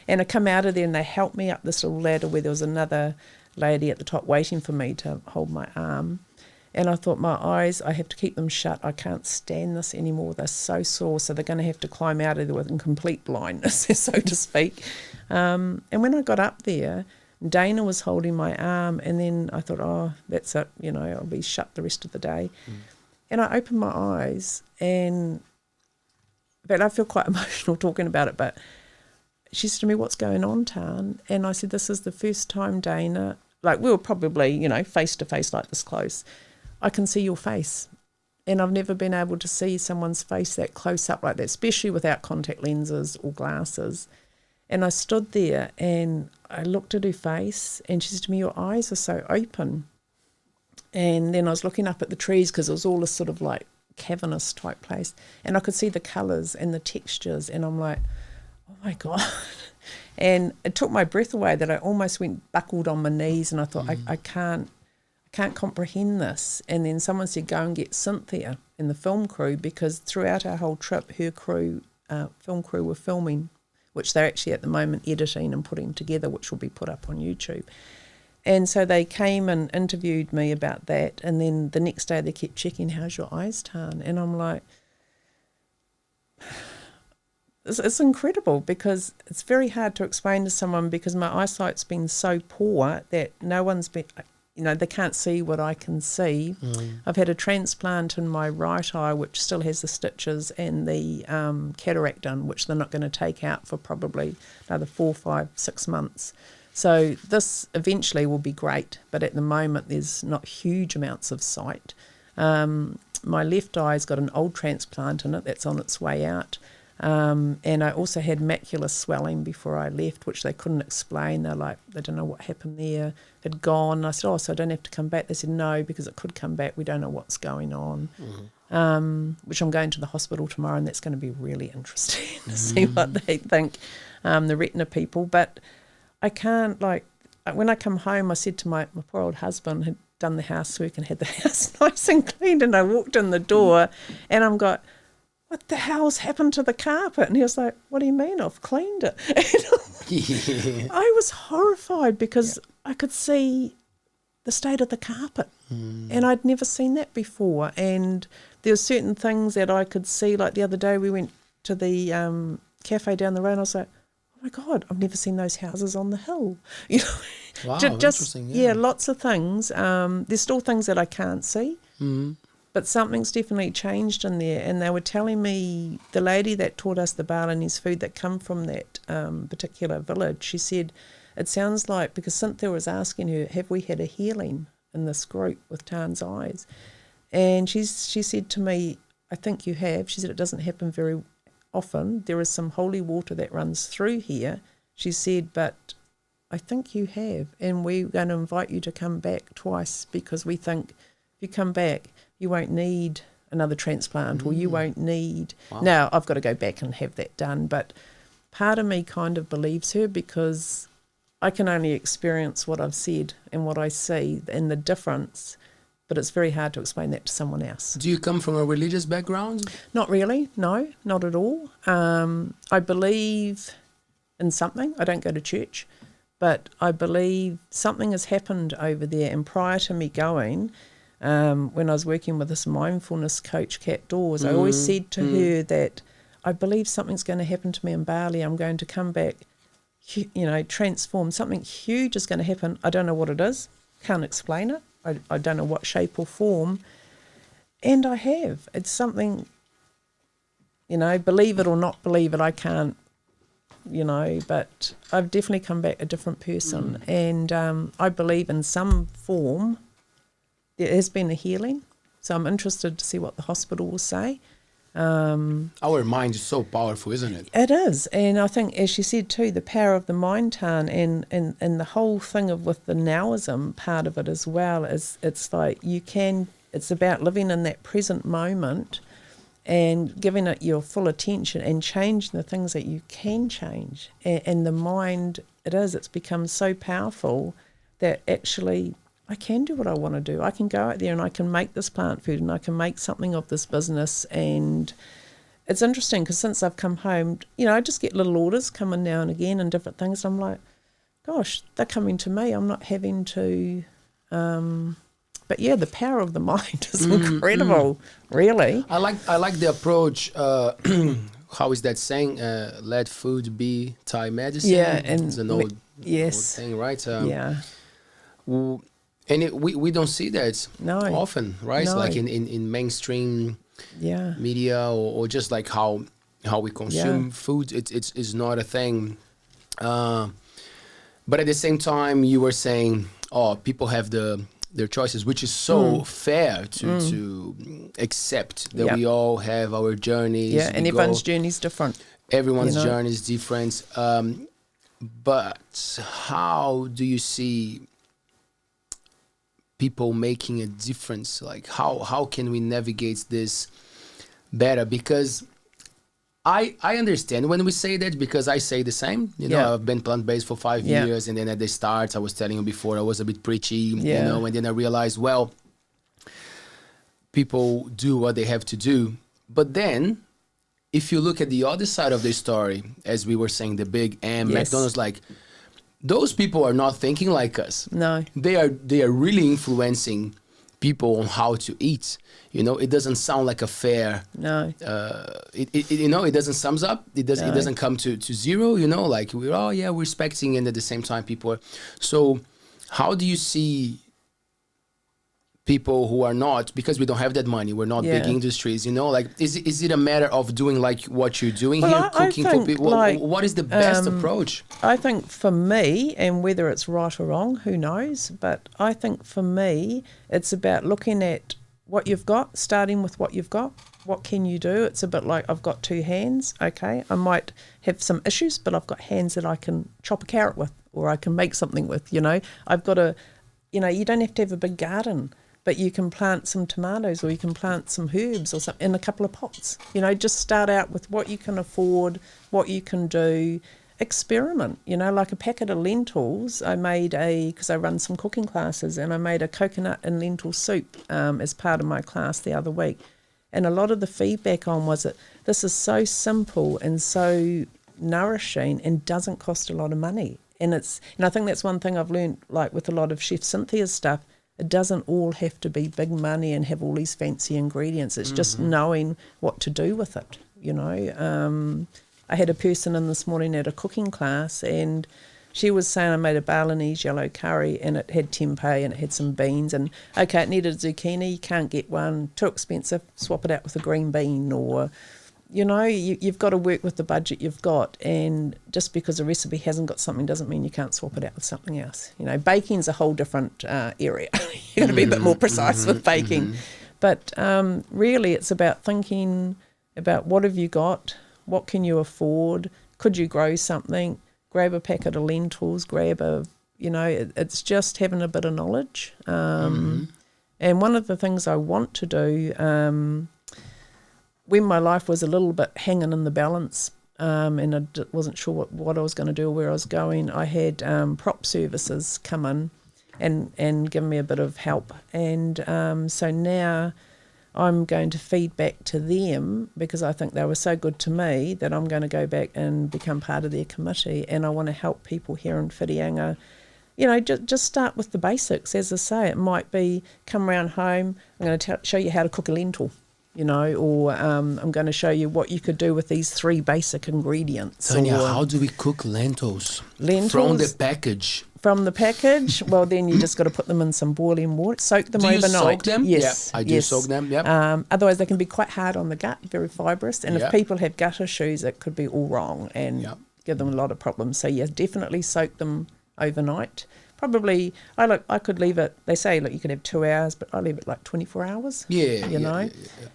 And I come out of there, and they helped me up this little ladder where there was another lady at the top waiting for me to hold my arm. And I thought, my eyes, I have to keep them shut. I can't stand this anymore. They're so sore, so they're going to have to climb out of there with complete blindness, so to speak. And when I got up there, Dana was holding my arm, and then I thought, oh, that's it, I'll be shut the rest of the day. And I opened my eyes, and in fact, I feel quite emotional talking about it, but she said to me, what's going on, Tan? And I said, this is the first time, Dana, like we were probably, face to face like this close, I can see your face. And I've never been able to see someone's face that close up like that, especially without contact lenses or glasses. And I stood there and I looked at her face, and she said to me, your eyes are so open. And then I was looking up at the trees, because it was all this sort of like cavernous type place, and I could see the colours and the textures, and I'm like, oh my God. And it took my breath away, that I almost went buckled on my knees, and I thought, I can't comprehend this. And then someone said, go and get Cynthia in the film crew, because throughout our whole trip, her crew, film crew, were filming, which they're actually at the moment editing and putting together, which will be put up on YouTube. And so they came and interviewed me about that, and then the next day they kept checking, how's your eyes, Tan? And I'm like, it's incredible, because it's very hard to explain to someone, because my eyesight's been so poor that no one's been, they can't see what I can see. I've had a transplant in my right eye, which still has the stitches and the cataract done, which they're not going to take out for probably another 4, 5, 6 months. So this eventually will be great, but at the moment there's not huge amounts of sight. my left eye's got an old transplant in it that's on its way out. And I also had macular swelling before I left, which they couldn't explain. They're like, they don't know what happened there. It had gone. And I said, so I don't have to come back? They said, no, because it could come back. We don't know what's going on. Which I'm going to the hospital tomorrow, and that's going to be really interesting to see what they think, the retina people. But I can't, like, when I come home, I said to my poor old husband, had done the housework and had the house nice and cleaned, and I walked in the door and I'm got, what the hell's happened to the carpet? And he was like, what do you mean? I've cleaned it. I was horrified because I could see the state of the carpet and I'd never seen that before. And there were certain things that I could see, like the other day we went to the cafe down the road and I was like, oh my God, I've never seen those houses on the hill. You know, Wow, just interesting. yeah, lots of things. There's still things that I can't see. But something's definitely changed in there. And they were telling me, the lady that taught us the Balinese food that come from that particular village, she said, it sounds like, because Cynthia was asking her, have we had a healing in this group with Tan's eyes? And she said to me, I think you have. She said, it doesn't happen very often. There is some holy water that runs through here. She said, but I think you have. And we're going to invite you to come back twice because we think if you come back, you won't need another transplant or you won't need... Wow. Now, I've got to go back and have that done, but part of me kind of believes her because I can only experience what I've said and what I see and the difference, but it's very hard to explain that to someone else. Do you come from a religious background? Not really, no, not at all. I believe in something. I don't go to church, but I believe something has happened over there, and prior to me going... when I was working with this mindfulness coach, Kat Dawes, I always said to her that I believe something's going to happen to me in Bali. I'm going to come back, transform. Something huge is going to happen. I don't know what it is. Can't explain it. I don't know what shape or form. And I have. It's something, believe it or not believe it, I can't, but I've definitely come back a different person. And I believe in some form there has been a healing, so I'm interested to see what the hospital will say. Our mind is so powerful, isn't it? It is, and I think, as she said too, the power of the mind, Tan, and the whole thing with the nowism part of it as well, is it's like it's about living in that present moment and giving it your full attention and changing the things that you can change. And the mind, it's become so powerful that actually... I can do what I want to do. I can go out there and I can make this plant food and I can make something of this business. And it's interesting because since I've come home, I just get little orders coming now and again and different things. I'm like, gosh, they're coming to me. I'm not having to... But yeah, the power of the mind is incredible, really. I like the approach. How is that saying? Let food be Thai medicine. Yeah, and it's an old thing, right? And we don't see that often, right? No. Like in mainstream media or just like how we consume food, it's not a thing. But at the same time, you were saying, people have their choices, which is so fair to accept that we all have our journeys. Yeah, and everyone's journey is different. Everyone's journey is different. But how do you see people making a difference? Like how can we navigate this better? Because I understand when we say that, because I say the same. I've been plant-based for 5 years, and then at the start, I was telling you before, I was a bit preachy, and then I realized, well, people do what they have to do. But then, if you look at the other side of the story, as we were saying, the big M, McDonald's, like, those people are not thinking like us. No. They are really influencing people on how to eat. It doesn't sound like a fair. No. It doesn't sums up. It doesn't come to zero. Like we're respecting, and at the same time, people are. So, how do you see people who are not, because we don't have that money, we're not big industries, like, is it a matter of doing like what you're doing here, cooking for people? What is the best approach? I think for me, and whether it's right or wrong, who knows, but I think for me, it's about looking at what you've got, starting with what you've got. What can you do? It's a bit like I've got 2 hands. Okay, I might have some issues, but I've got hands that I can chop a carrot with, or I can make something with, you know. I've got you don't have to have a big garden, but you can plant some tomatoes, or you can plant some herbs or something in a couple of pots. You know, just start out with what you can afford, what you can do. Experiment, you know, like a packet of lentils. I made because I run some cooking classes, and I made a coconut and lentil soup as part of my class the other week. And a lot of the feedback on was that this is so simple and so nourishing and doesn't cost a lot of money. And I think that's one thing I've learned, like with a lot of Chef Cynthia's stuff, it doesn't all have to be big money and have all these fancy ingredients. It's just knowing what to do with it, you know. I had a person in this morning at a cooking class, and she was saying I made a Balinese yellow curry, and it had tempeh and it had some beans, and okay, it needed a zucchini, you can't get one, too expensive, swap it out with a green bean, or, you know, you've got to work with the budget you've got, and just because a recipe hasn't got something doesn't mean you can't swap it out with something else. You know, baking's a whole different area. You've got to be a bit more precise with baking. But really it's about thinking about what have you got, what can you afford, could you grow something, grab a packet of lentils, it's just having a bit of knowledge. And one of the things I want to do, when my life was a little bit hanging in the balance, and I wasn't sure what I was going to do or where I was going, I had prop services come in and give me a bit of help. And so now I'm going to feed back to them, because I think they were so good to me that I'm going to go back and become part of their committee, and I want to help people here in Whitianga. You know, just start with the basics. As I say, it might be come around home, I'm going to show you how to cook a lentil, you know, or I'm going to show you what you could do with these 3 basic ingredients. Tanya, how do we cook lentils? Lentils From the package. From the package, well, then you just got to put them in some boiling water, soak them overnight. Do you soak them? Yes, Yep, I do soak them, yep. Otherwise, they can be quite hard on the gut, very fibrous. And Yep. if people have gut issues, it could be all wrong and give them a lot of problems. So, yes, definitely soak them overnight. Probably, I could leave it, they say, look, you could have 2 hours, but I leave it like 24 hours, you know. Yeah.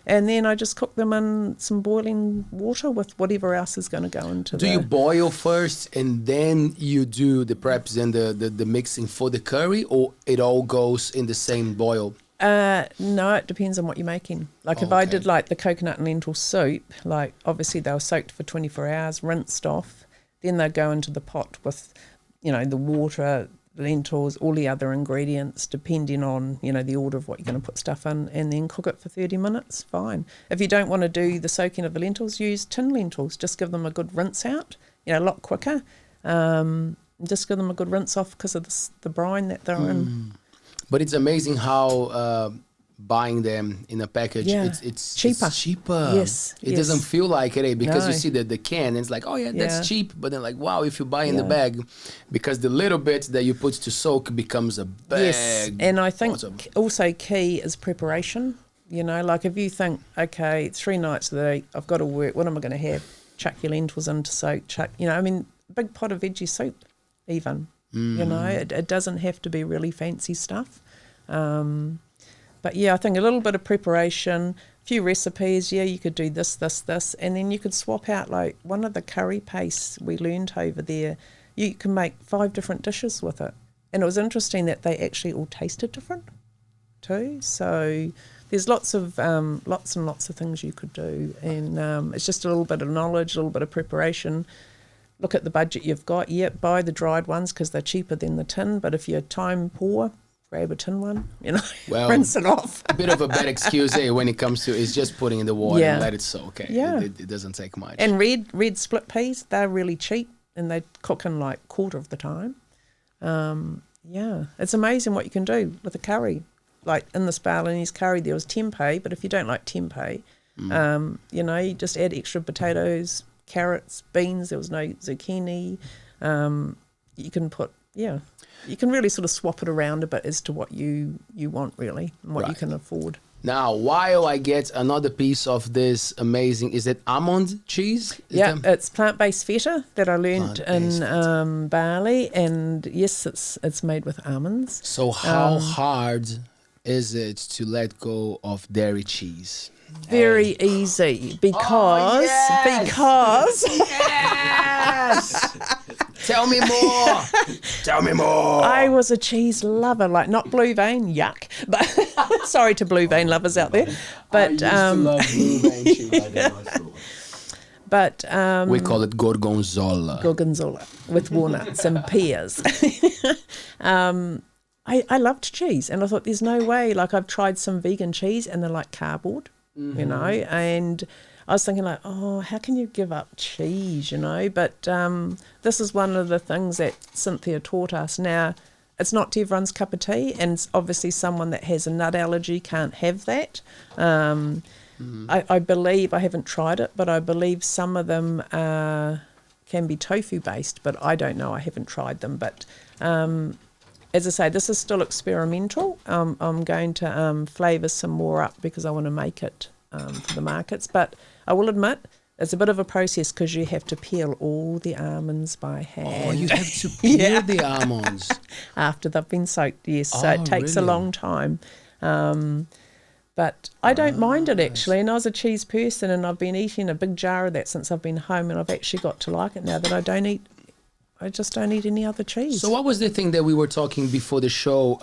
And then I just cook them in some boiling water with whatever else is going to go into Do you boil first and then you do the preps and the mixing for the curry, or it all goes in the same boil? No, it depends on what you're making. Like if I did like the coconut and lentil soup, like obviously they were soaked for 24 hours, rinsed off, then they go into the pot with, you know, the water, lentils, all the other ingredients, depending on, you know, the order of what you're going to put stuff in, and then cook it for 30 minutes, fine. If you don't want to do the soaking of the lentils, use tin lentils. Just give them a good rinse out, you know, a lot quicker. Just give them a good rinse off because of the brine that they're in. But it's amazing how buying them in a package, it's cheaper. It's cheaper. Yes. It doesn't feel like it, because No. you see the can and it's like, oh yeah, that's Yeah. cheap. But then like, wow, if you buy in the Yeah. bag, because the little bit that you put to soak becomes a bag. Yes, and I think Awesome. also key is preparation. You know, like if you think, okay, 3 nights a day, I've got to work, what am I going to have? Chuck your lentils in to soak, you know, I mean, big pot of veggie soup even, you know, it doesn't have to be really fancy stuff. But yeah, I think a little bit of preparation, a few recipes, you could do this, and then you could swap out, like one of the curry pastes we learned over there, you can make 5 different dishes with it. And it was interesting that they actually all tasted different too. So there's lots and lots of things you could do. And it's just a little bit of knowledge, a little bit of preparation. Look at the budget you've got. Buy the dried ones because they're cheaper than the tin. But if you're time poor, grab a tin one, you know, Well, rinse it off. A bit of a bad excuse when it comes to is just putting in the water and let it soak. Yeah. It doesn't take much. And red split peas, they're really cheap and they cook in like quarter of the time. It's amazing what you can do with a curry. Like in this Balinese curry, there was tempeh, but if you don't like tempeh, you know, you just add extra potatoes, carrots, beans. There was no zucchini. You can put, you can really sort of swap it around a bit as to what you want really and what you can afford. Now, while I get another piece of this amazing, is it almond cheese? It's plant-based feta that I learned in Bali, and yes, it's made with almonds. So how hard is it to let go of dairy cheese? Very easy because Yes! Tell me more. Tell me more. I was a cheese lover, like not blue vein, yuck. But sorry to blue vein lovers out there. But I used to love blue vein cheese. but We call it gorgonzola. gorgonzola with walnuts and pears. I loved cheese, and I thought there's no way. Like I've tried some vegan cheese, and they're like cardboard, you know. And I was thinking like, oh, how can you give up cheese, you know? But this is one of the things that Cynthia taught us. Now, it's not to everyone's cup of tea, and it's obviously someone that has a nut allergy can't have that. I believe, I haven't tried it, but I believe some of them can be tofu based, but I don't know. I haven't tried them, but as I say, this is still experimental. I'm going to flavour some more up because I want to make it for the markets. But I will admit, it's a bit of a process because you have to peel all the almonds by hand. Oh, you have to peel the almonds. After they've been soaked, yes. So it takes a really? long time. But I don't mind it actually. And I was a cheese person, and I've been eating a big jar of that since I've been home, and I've actually got to like it now that I just don't eat any other cheese. So what was the thing that we were talking before the show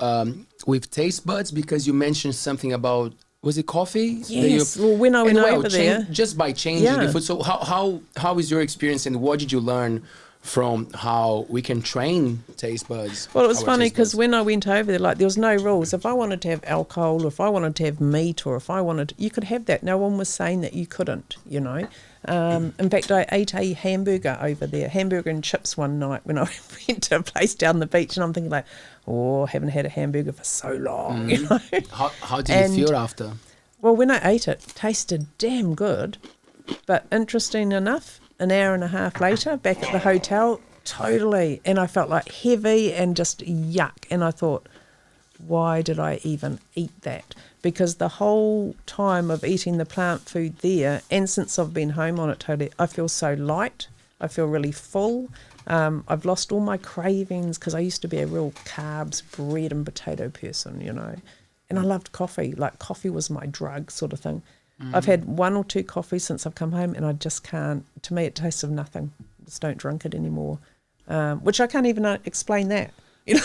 with taste buds? Because you mentioned something about, was it coffee? Yes. Well, when I went over there, just by changing the food. So how is your experience, and what did you learn from how we can train taste buds? well, it was funny because when I went over there, like there was no rules. If I wanted to have alcohol, if I wanted to have meat, or if I wanted, you could have that. No one was saying that you couldn't, you know. In fact, I ate a hamburger over there, hamburger and chips one night when I went to a place down the beach, and I'm thinking like, oh, I haven't had a hamburger for so long, you know. How did you feel after? Well, when I ate it, it tasted damn good. But interesting enough, an hour and a half later, back at the hotel, totally. And I felt like heavy and just yuck. And I thought, why did I even eat that? Because the whole time of eating the plant food there, and since I've been home on it totally, I feel so light. I feel really full. I've lost all my cravings because I used to be a real carbs, bread and potato person, you know. And I loved coffee. Like coffee was my drug sort of thing. I've had 1 or 2 coffees since I've come home, and I just can't. To me, it tastes of nothing. Just don't drink it anymore. Which I can't even explain that. You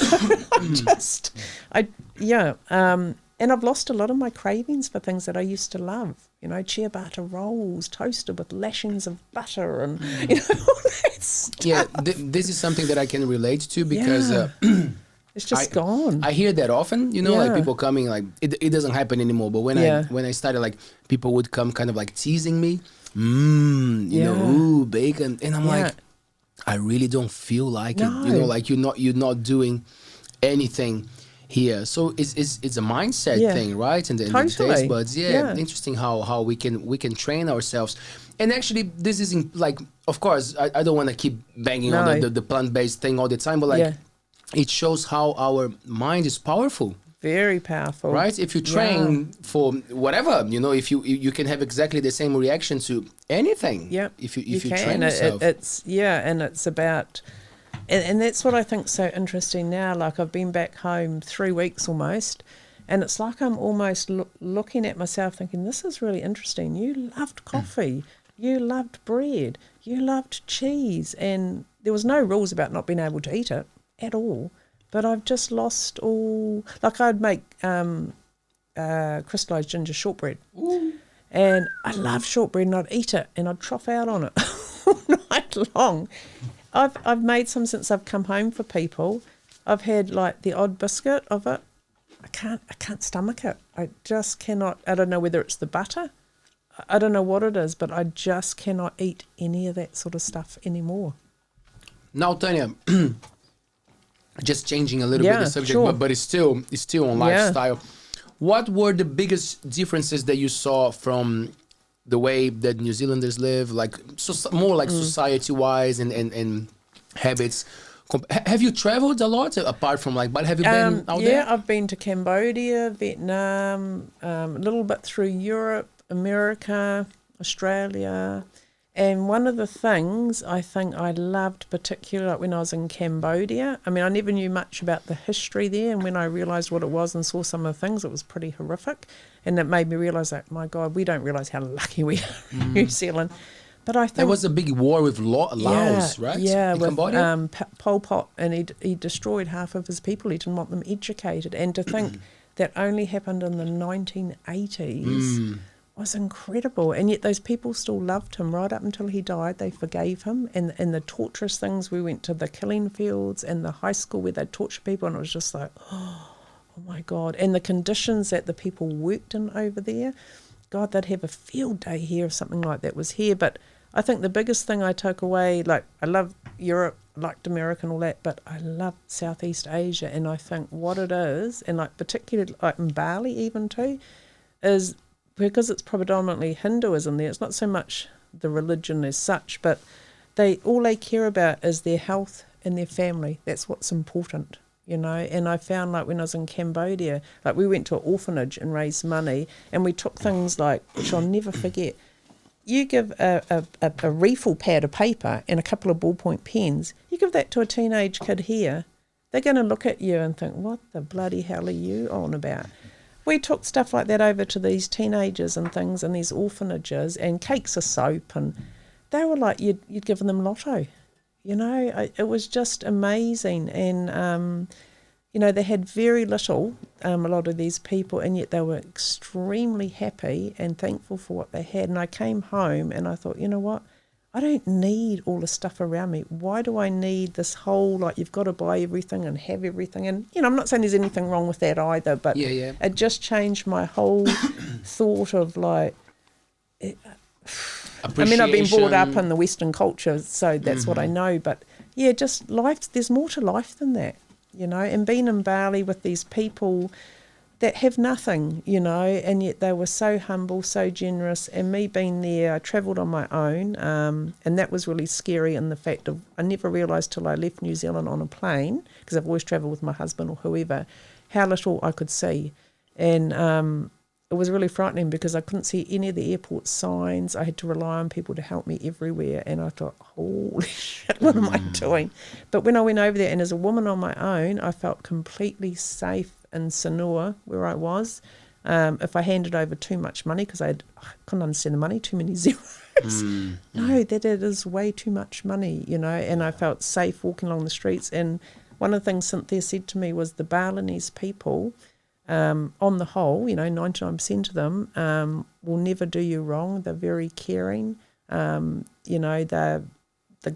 know, and I've lost a lot of my cravings for things that I used to love. You know, ciabatta rolls toasted with lashings of butter, and you know, all that stuff. Yeah, this is something that I can relate to because. It's just gone. I hear that often, you know, like people coming, like it doesn't happen anymore. But when I started, like people would come kind of like teasing me, you know, ooh, bacon, and I'm like, I really don't feel like it, you know, like you're not doing anything here. So it's a mindset thing, right? And the taste buds, interesting how we can train ourselves. And actually, this isn't like, of course, I don't want to keep banging on the plant-based thing all the time, but like. It shows how our mind is powerful. Very powerful. Right? If you train for whatever, you know, if you can have exactly the same reaction to anything. Yep. If you train yourself. And it's about, and that's what I think's so interesting now. Like I've been back home 3 weeks almost, and it's like I'm almost looking at myself thinking, this is really interesting. You loved coffee. You loved bread. You loved cheese. And there was no rules about not being able to eat it at all, but I've just lost all. Like I'd make crystallized ginger shortbread, and I love shortbread, and I'd eat it, and I'd trough out on it all night long. I've made some since I've come home for people. I've had like the odd biscuit of it. I can't stomach it. I just cannot. I don't know whether it's the butter. I don't know what it is, but I just cannot eat any of that sort of stuff anymore. Now, Tanya. Just changing a little bit the subject, but it's still on lifestyle. What were the biggest differences that you saw from the way that New Zealanders live, like more like society-wise and habits? Have you traveled a lot apart from like? But have you been out there? Yeah, I've been to Cambodia, Vietnam, a little bit through Europe, America, Australia. And one of the things I think I loved, particularly like when I was in Cambodia, I mean, I never knew much about the history there, and when I realised what it was and saw some of the things, it was pretty horrific. And it made me realise that, my God, we don't realise how lucky we are in New Zealand. But I think There was a big war with Laos, right? Yeah, in with Cambodia? Pol Pot, and he destroyed half of his people. He didn't want them educated. And to think that only happened in the 1980s was incredible. And yet those people still loved him right up until he died. They forgave him. And the torturous things, we went to the killing fields and the high school where they'd torture people, and it was just like, oh my God. And the conditions that the people worked in over there, God, they'd have a field day here if something like that was here. But I think the biggest thing I took away, like, I love Europe, liked America and all that, but I love Southeast Asia, and I think what it is, and like particularly like in Bali even too, is because it's predominantly Hinduism there, it's not so much the religion as such, but all they care about is their health and their family. That's what's important, you know. And I found, like, when I was in Cambodia, like, we went to an orphanage and raised money, and we took things like, which I'll never forget, you give a refill pad of paper and a couple of ballpoint pens, you give that to a teenage kid here, they're going to look at you and think, what the bloody hell are you on about? We took stuff like that over to these teenagers and things in these orphanages, and cakes of soap, and they were like, you'd given them lotto, you know. It was just amazing. And you know, they had very little, a lot of these people, and yet they were extremely happy and thankful for what they had. And I came home and I thought, you know what, I don't need all the stuff around me. Why do I need this whole, like, you've got to buy everything and have everything? And, you know, I'm not saying there's anything wrong with that either, but it just changed my whole thought of, like, I mean, I've been brought up in the Western culture, so that's what I know. But, yeah, just life, there's more to life than that, you know. And being in Bali with these people that have nothing, you know, and yet they were so humble, so generous. And me being there, I travelled on my own, and that was really scary in the fact of, I never realised till I left New Zealand on a plane, because I've always travelled with my husband or whoever, how little I could see. And it was really frightening because I couldn't see any of the airport signs. I had to rely on people to help me everywhere. And I thought, holy shit, what am I doing? But when I went over there, and as a woman on my own, I felt completely safe in Sanur, where I was. If I handed over too much money, because I couldn't understand the money, too many zeros. No, that it is way too much money, you know. And I felt safe walking along the streets. And one of the things Cynthia said to me was, the Balinese people, on the whole, you know, 99% of them will never do you wrong. They're very caring. You know, they're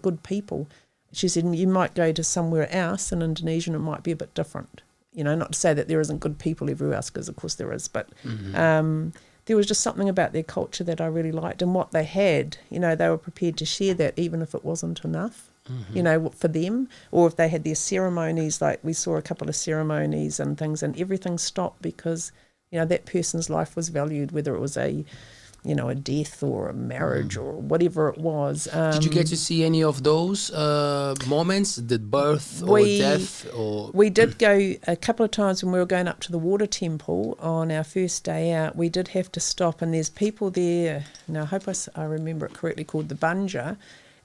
good people. She said, you might go to somewhere else in Indonesia and it might be a bit different. You know, not to say that there isn't good people everywhere else, because of course there is, but there was just something about their culture that I really liked, and what they had, you know, they were prepared to share that even if it wasn't enough. You know, for them, or if they had their ceremonies, like we saw a couple of ceremonies and things, and everything stopped because, you know, that person's life was valued, whether it was a, you know, a death or a marriage or whatever it was. Did you get to see any of those moments, the birth or death? Or we did go a couple of times when we were going up to the water temple on our first day out. We did have to stop, and there's people there, now I hope I remember it correctly, called the Banja.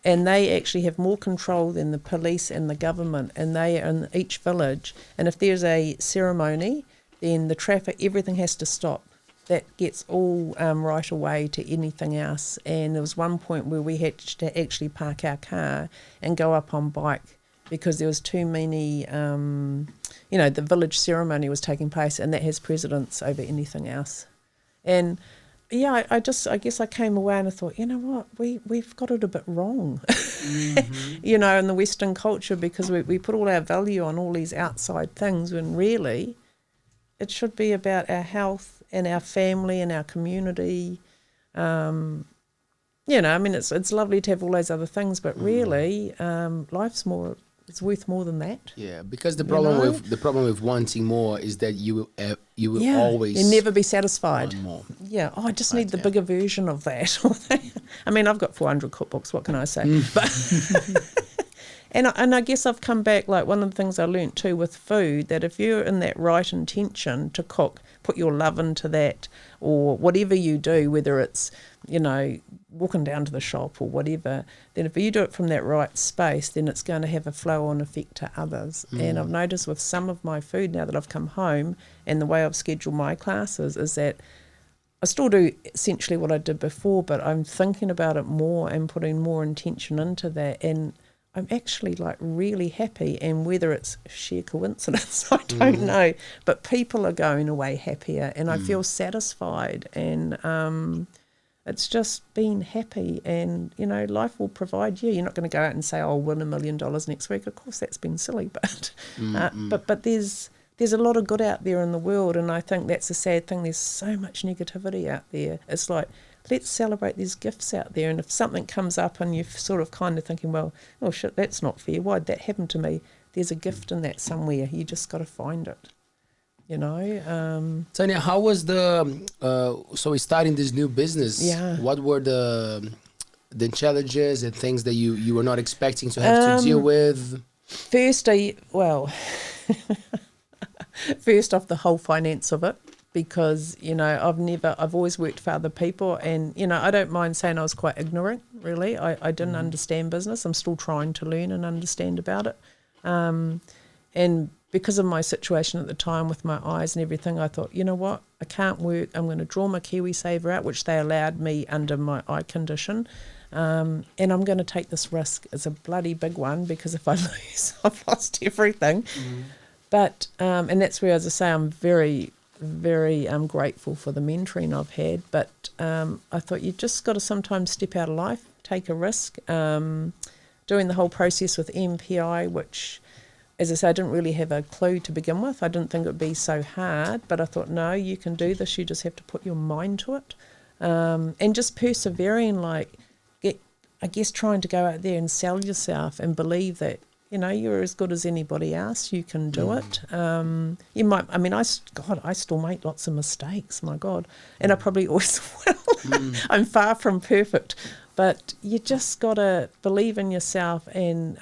And they actually have more control than the police and the government, and they are in each village. And if there's a ceremony, then the traffic, everything has to stop. That gets all right away to anything else. And there was one point where we had to actually park our car and go up on bike because there was too many, you know, the village ceremony was taking place, and that has precedence over anything else. And yeah, I guess I came away and I thought, you know what, we've got it a bit wrong, you know, in the Western culture, because we put all our value on all these outside things, when really it should be about our health and our family and our community. You know, I mean, it's lovely to have all those other things, but really, life's more. It's worth more than that. Yeah, because the problem with wanting more is that you will always, you'll never be satisfied. Want more. Yeah, I just need the bigger version of that. I mean, I've got 400 cookbooks. What can I say? But and I guess I've come back, like, one of the things I learnt too with food, that if you're in that right intention to cook, put your love into that, or whatever you do, whether it's, you know, walking down to the shop or whatever, then if you do it from that right space, then it's going to have a flow-on effect to others. And I've noticed with some of my food now that I've come home and the way I've scheduled my classes is that I still do essentially what I did before, but I'm thinking about it more and putting more intention into that, and I'm actually like really happy. And whether it's sheer coincidence, I don't know, but people are going away happier and I feel satisfied, and it's just being happy. And, you know, life will provide you. You're not going to go out and say, I'll win $1 million next week. Of course, that's been silly, but but there's a lot of good out there in the world, and I think that's a sad thing. There's so much negativity out there. It's like, let's celebrate these gifts out there. And if something comes up and you're sort of kind of thinking, well, oh shit, that's not fair. Why'd that happen to me? There's a gift in that somewhere. You just got to find it. You know. Tanya, how was so we starting this new business? Yeah. What were the challenges and things that you were not expecting to have to deal with? First off, the whole finance of it, because, you know, I've always worked for other people, and, you know, I don't mind saying I was quite ignorant, really. I didn't understand business. I'm still trying to learn and understand about it. And because of my situation at the time with my eyes and everything, I thought, you know what, I can't work. I'm going to draw my KiwiSaver out, which they allowed me under my eye condition. And I'm going to take this risk. It's a bloody big one, because if I lose, I've lost everything. But, and that's where, as I say, I'm very, very grateful for the mentoring I've had. But I thought you just got to sometimes step out of life, take a risk. Doing the whole process with MPI, which, as I say, I didn't really have a clue to begin with. I didn't think it would be so hard, but I thought, no, you can do this. You just have to put your mind to it. And just persevering, trying to go out there and sell yourself and believe that, you know, you're as good as anybody else. You can do it. You might, I still make lots of mistakes, my God. And I probably always will. I'm far from perfect. But you just got to believe in yourself, and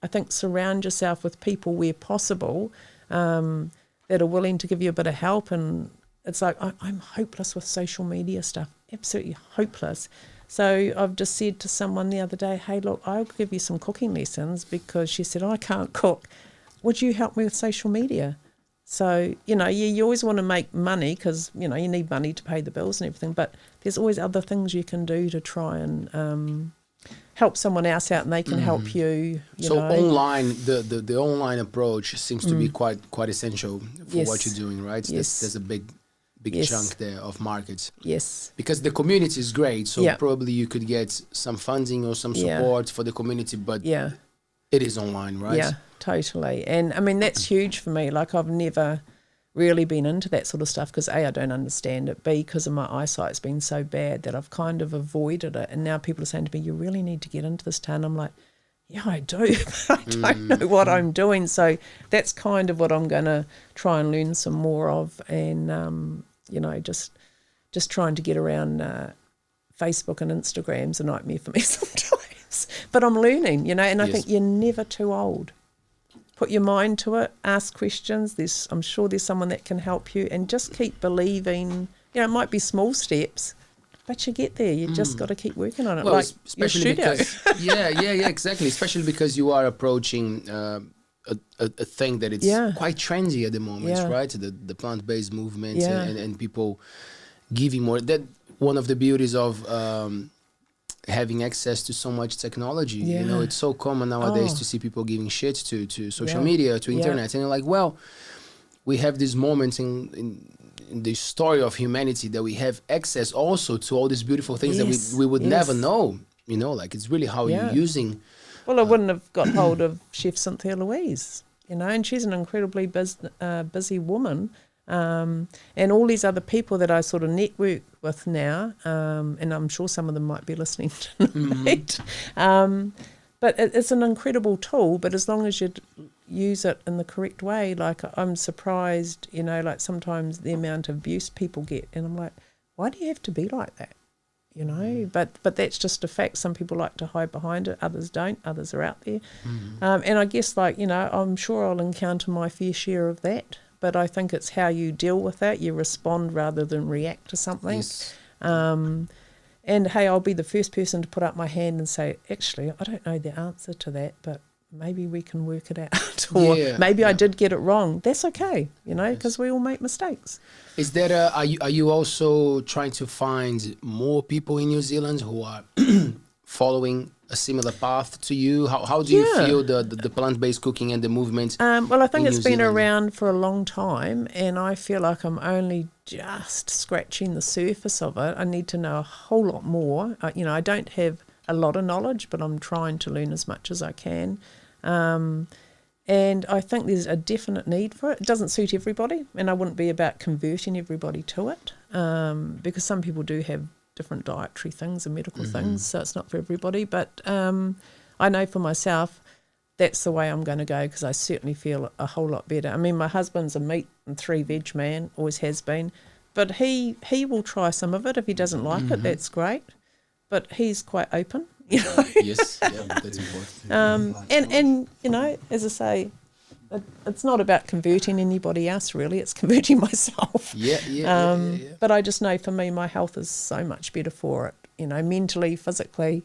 I think surround yourself with people where possible that are willing to give you a bit of help. And it's like, I'm hopeless with social media stuff, absolutely hopeless. So I've just said to someone the other day, hey, look, I'll give you some cooking lessons, because she said, I can't cook. Would you help me with social media? So, you know, you always want to make money, because, you know, you need money to pay the bills and everything, but there's always other things you can do to try and help someone else out, and they can help you. You know. Online, the online approach seems to be quite essential for what you're doing, right? Yes. There's a big chunk there of markets. Yes. Because the community is great, so Yeah. probably you could get some funding or some support for the community, but Yeah. it is online, right? Yeah, totally. And I mean, that's huge for me. Like, I've never really been into that sort of stuff, because A, I don't understand it, B, because of my eyesight's been so bad that I've kind of avoided it. And now people are saying to me, you really need to get into this, Tan. I'm like, yeah, I do, but I don't know what I'm doing. So that's kind of what I'm going to try and learn some more of, and, you know, just trying to get around Facebook and Instagram's a nightmare for me sometimes. But I'm learning, you know, and I think you're never too old. Put your mind to it, ask questions. I'm sure there's someone that can help you, and just keep believing. You know, it might be small steps, but you get there. You just got to keep working on it. Well, like especially your studio. because exactly. Especially because you are approaching a thing that it's quite trendy at the moment, right? The plant-based movement and people giving more. That one of the beauties of having access to so much technology. You know, it's so common nowadays to see people giving shit to social media, to internet, and you're like, well, we have this moment in the story of humanity that we have access also to all these beautiful things that we would never know. You know, like, it's really how you're using. Well, I wouldn't have got hold of Chef Cynthia Louise, you know, and she's an incredibly busy woman. And all these other people that I sort of network with now, and I'm sure some of them might be listening tonight. But it's an incredible tool, but as long as you use it in the correct way, like, I'm surprised, you know, like sometimes the amount of abuse people get, and I'm like, why do you have to be like that? You know, but that's just a fact. Some people like to hide behind it, others don't, others are out there. And I guess, like, you know, I'm sure I'll encounter my fair share of that, but I think it's how you deal with that. You respond rather than react to something. Yes. And hey, I'll be the first person to put up my hand and say, actually, I don't know the answer to that, but maybe we can work it out. Or maybe I did get it wrong. That's okay, you know, because we all make mistakes. Is there are you also trying to find more people in New Zealand who are following a similar path to you? How do you feel the plant-based cooking and the movement? Well, I think in it's New been Zealand? around for a long time, and I feel like I'm only just scratching the surface of it. I need to know a whole lot more. You know, I don't have a lot of knowledge, but I'm trying to learn as much as I can. And I think there's a definite need for it. It doesn't suit everybody, and I wouldn't be about converting everybody to it, because some people do have different dietary things and medical things, so it's not for everybody. But I know for myself, that's the way I'm going to go, because I certainly feel a whole lot better. I mean, my husband's a meat and 3 veg man, always has been, but he will try some of it. If he doesn't like it, that's great. But he's quite open, you know. Yes, yeah, that's important. And you know, as I say, it's not about converting anybody else, really. It's converting myself. Yeah. But I just know for me, my health is so much better for it, you know, mentally, physically,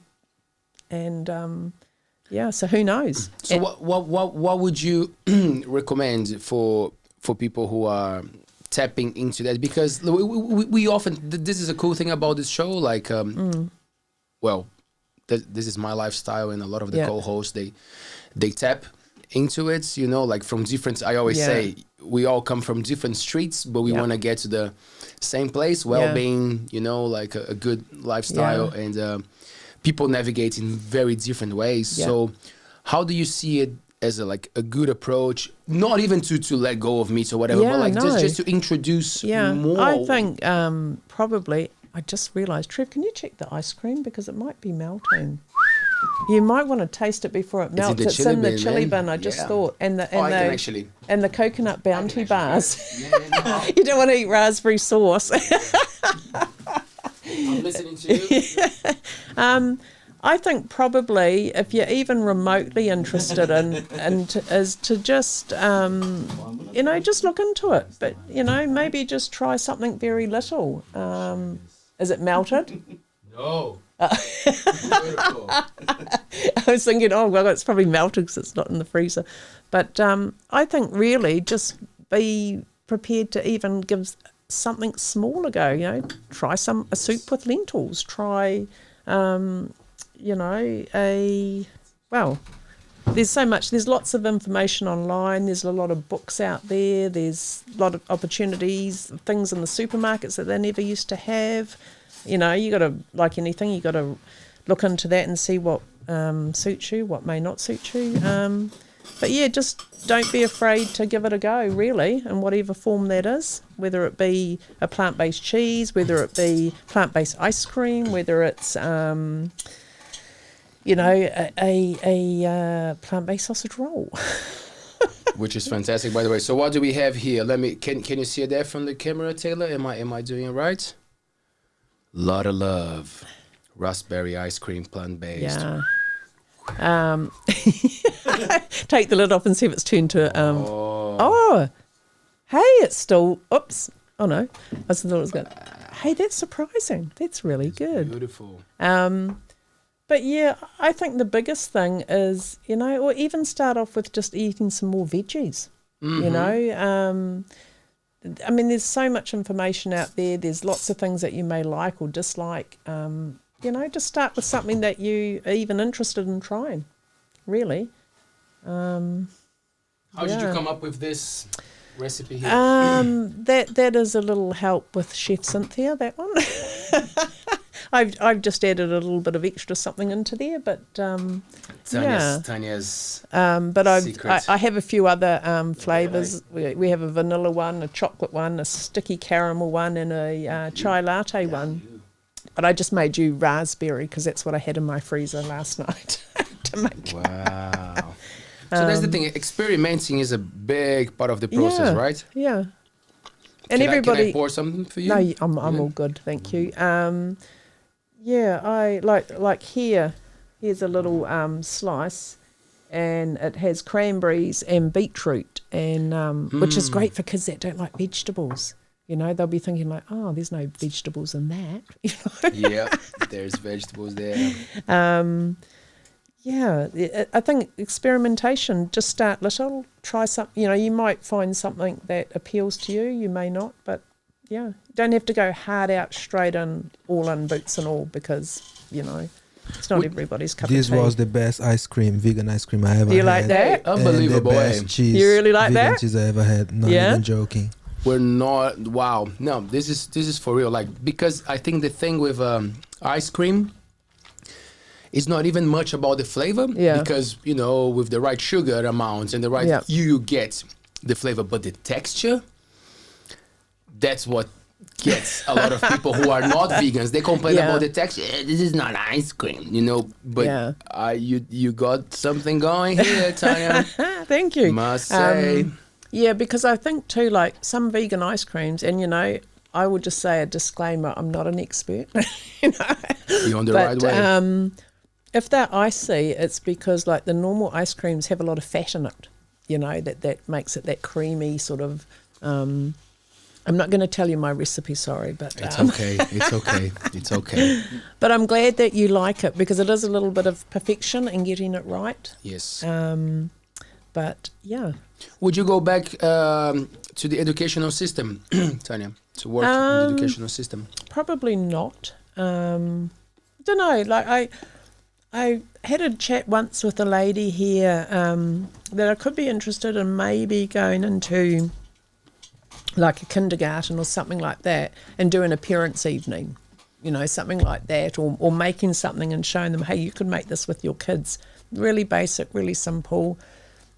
and so who knows? So what would you recommend for people who are tapping into that? Because we often, this is a cool thing about this show, like well, this is my lifestyle, and a lot of the co-hosts, they tap into it, you know, like from different, I always say we all come from different streets, but we want to get to the same place, well-being, you know, like a good lifestyle, and people navigate in very different ways. So how do you see it as a good approach, not even to let go of meat or whatever, but like just to introduce more? I think probably, I just realised, Trev, can you check the ice cream, because it might be melting. You might want to taste it before it melts. It's in the chili bin, I just thought. And the coconut bounty bars. You don't want to eat raspberry sauce. I'm listening to you. I think probably if you're even remotely interested is to just, you know, just look into it. But, you know, maybe just try something very little. Is it melted? No. I was thinking, oh, well, it's probably melted because it's not in the freezer. But I think really just be prepared to even give something small a go, you know. Try a soup with lentils. Try, you know, there's lots of information online. There's a lot of books out there. There's a lot of opportunities, things in the supermarkets that they never used to have. You know, you got to, like anything, you got to look into that and see what suits you, what may not suit you. But yeah, just don't be afraid to give it a go, really, in whatever form that is, whether it be a plant-based cheese, whether it be plant-based ice cream, whether it's, you know, a plant-based sausage roll. Which is fantastic, by the way. So what do we have here? Can you see it there from the camera, Taylor? Am I doing it right? Lot of love. Raspberry ice cream, plant-based. Yeah. Take the lid off and see if it's turned to... hey, it's still... Oops. Oh, no. I thought it was going... Hey, that's surprising. That's really good. Beautiful. But yeah, I think the biggest thing is, you know, or even start off with just eating some more veggies, you know. I mean, there's so much information out there. There's lots of things that you may like or dislike. You know, just start with something that you are even interested in trying, really. How did you come up with this recipe here? That is a little help with Chef Cynthia, that one. I've just added a little bit of extra something into there, but Tanya's but secret. I have a few other flavours. We have a vanilla one, a chocolate one, a sticky caramel one, and a chai latte one. But I just made you raspberry because that's what I had in my freezer last night to make. Wow. So that's the thing. Experimenting is a big part of the process, right? Yeah. And everybody. Can I pour something for you? No, I'm all good, thank you. Yeah, I like here. Here's a little slice, and it has cranberries and beetroot, and which is great for kids that don't like vegetables. You know, they'll be thinking like, oh, there's no vegetables in that. You know? Yeah, there's vegetables there. Yeah, I think experimentation, just start little, try something. You know, you might find something that appeals to you, you may not, but yeah, you don't have to go hard out, straight in, all in, boots and all, because, you know, it's not everybody's cup This of tea. was the best vegan ice cream I ever had. Do you like that? And Unbelievable. the best cheese, You really like vegan that? cheese I ever had. Not Yeah? even joking. We're not. Wow. No, this is for real. Like, because I think the thing with ice cream is not even much about the flavor. Yeah. Because, you know, with the right sugar amounts and the right, Yeah. you get the flavor, but the texture, that's what gets a lot of people who are not vegans. They complain Yeah. about the texture. This is not ice cream, you know. But Yeah. you got something going here, Tanya. Thank you. Must say. Yeah, because I think too, like some vegan ice creams, and you know, I would just say a disclaimer: I'm not an expert. You know, You're on the but right way. if they're icy, it's because like the normal ice creams have a lot of fat in it. You know, that makes it that creamy sort of. I'm not going to tell you my recipe, sorry, but It's okay. It's okay. It's okay. but I'm glad that you like it because it is a little bit of perfection in getting it right. Yes. But yeah. Would you go back to the educational system, Tanya, to work in the educational system? Probably not. Don't know. Like I had a chat once with a lady here that I could be interested in maybe going into like a kindergarten or something like that and do an appearance evening, you know, something like that, or making something and showing them, hey, you could make this with your kids. Really basic, really simple.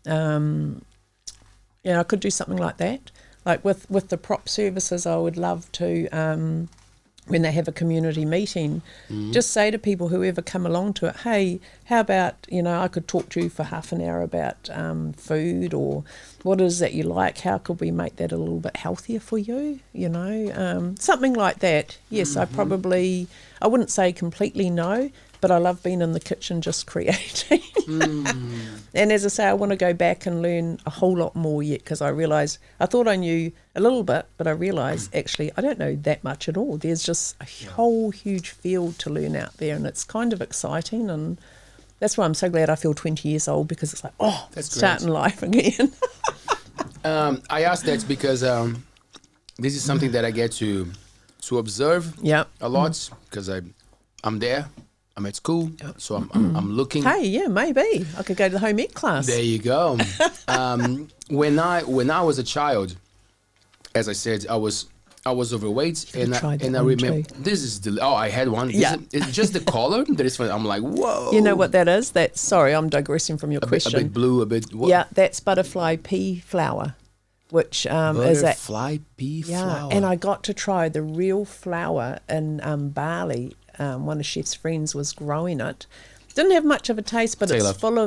Yeah, I could do something like that. Like with the prop services, I would love to, when they have a community meeting, just say to people, whoever come along to it, hey, how about, you know, I could talk to you for half an hour about food or what it is that you like. How could we make that a little bit healthier for you? You know, something like that. Yes, I wouldn't say completely no, but I love being in the kitchen just creating. And as I say, I want to go back and learn a whole lot more yet because I realise, I thought I knew a little bit, but I realise actually I don't know that much at all. There's just a whole huge field to learn out there and it's kind of exciting, and that's why I'm so glad I feel 20 years old because it's like, oh, That's starting life again. I asked that because this is something that I get to observe a lot because I'm there. I'm at school, so I'm looking. Hey, yeah, maybe I could go to the home ec class. There you go. When I was a child, as I said, I was overweight, and tried that I one remember too. this is I had one. Yeah. It's just the color that is. I'm like, whoa. You know what that is? That's, sorry, I'm digressing from your A question. bit blue, a bit. What? Yeah, that's butterfly pea flour, which is that. Butterfly pea Yeah, flour. and I got to try the real flour in Bali. One of Chef's friends was growing it. Didn't have much of a taste, but Taylor. it's full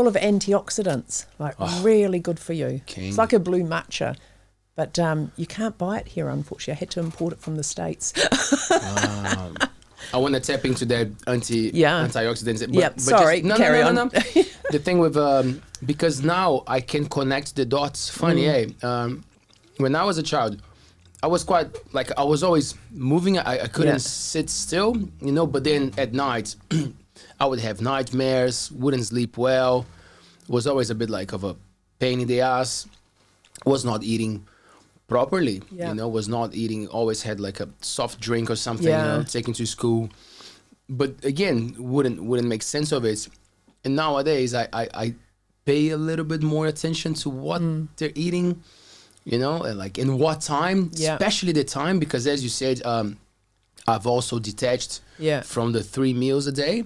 of antioxidants, like really good for you. King. It's like a blue matcha, but you can't buy it here, unfortunately. I had to import it from the States. I want to tap into that antioxidants. But, Yep, sorry, carry on. No. The thing with because now I can connect the dots. Funny, when I was a child, I was quite like I was always moving. I couldn't sit still, you know. But then at night, I would have nightmares. Wouldn't sleep well. Was always a bit like of a pain in the ass. Was not eating properly, you know. Was not eating. Always had like a soft drink or something, you know, taken to school. But again, wouldn't make sense of it. And nowadays, I pay a little bit more attention to what they're eating. You know, and like in what time, especially the time, because as you said, I've also detached from the 3 meals a day.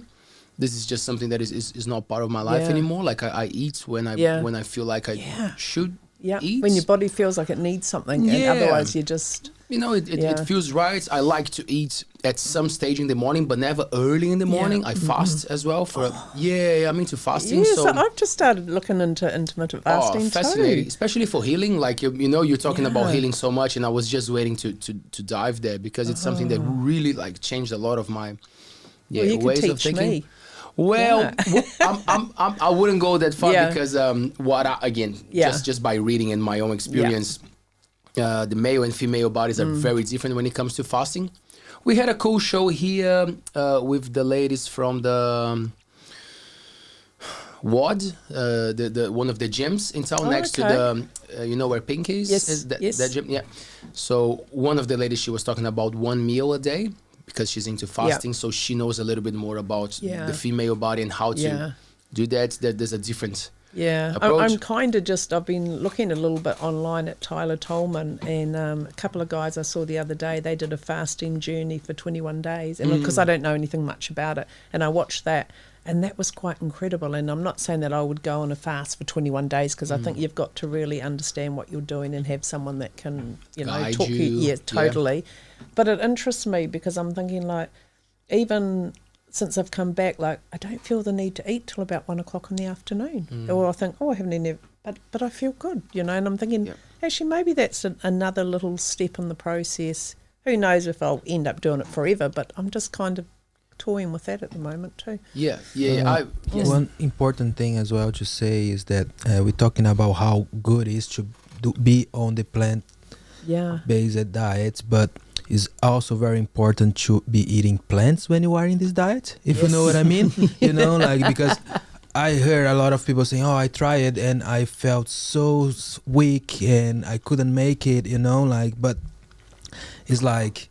This is just something that is not part of my life anymore. Like I eat when I feel like I should eat. When your body feels like it needs something, and otherwise you just... You know, it feels right. I like to eat at some stage in the morning, but never early in the morning. I fast as well I'm into fasting. Yeah, so so I've just started looking into intermittent fasting fascinating, too. especially for healing. Like you know, you're talking about healing so much, and I was just waiting to dive there because it's something that really like changed a lot of my Well, you could ways of teach thinking. me. Well, I wouldn't go that far Yeah. because just by reading and my own experience, the male and female bodies are very different when it comes to fasting. We had a cool show here with the ladies from the WOD, the one of the gyms in town next to the, you know where Pink is? Yes, Is that, yes. that gym? Yeah. So one of the ladies, she was talking about 1 meal a day because she's into fasting. So she knows a little bit more about the female body and how to do that. There's a different approach. I'm kind of I've been looking a little bit online at Tyler Tolman, and a couple of guys I saw the other day, they did a fasting journey for 21 days. And because I don't know anything much about it, and I watched that, and that was quite incredible. And I'm not saying that I would go on a fast for 21 days because I think you've got to really understand what you're doing and have someone that can, Guide talk you. Yeah, totally. But it interests me because I'm thinking, like, even since I've come back, like, I don't feel the need to eat till about 1 o'clock in the afternoon. Or I think, I haven't eaten, but I feel good, and I'm thinking, actually, maybe that's another little step in the process. Who knows if I'll end up doing it forever, but I'm just kind of toying with that at the moment too. One important thing as well to say is that we're talking about how good it is to be on the plant-based diets, but it's also very important to be eating plants when you are in this diet, if you know what I mean. Because I heard a lot of people saying, I tried it and I felt so weak and I couldn't make it, but it's like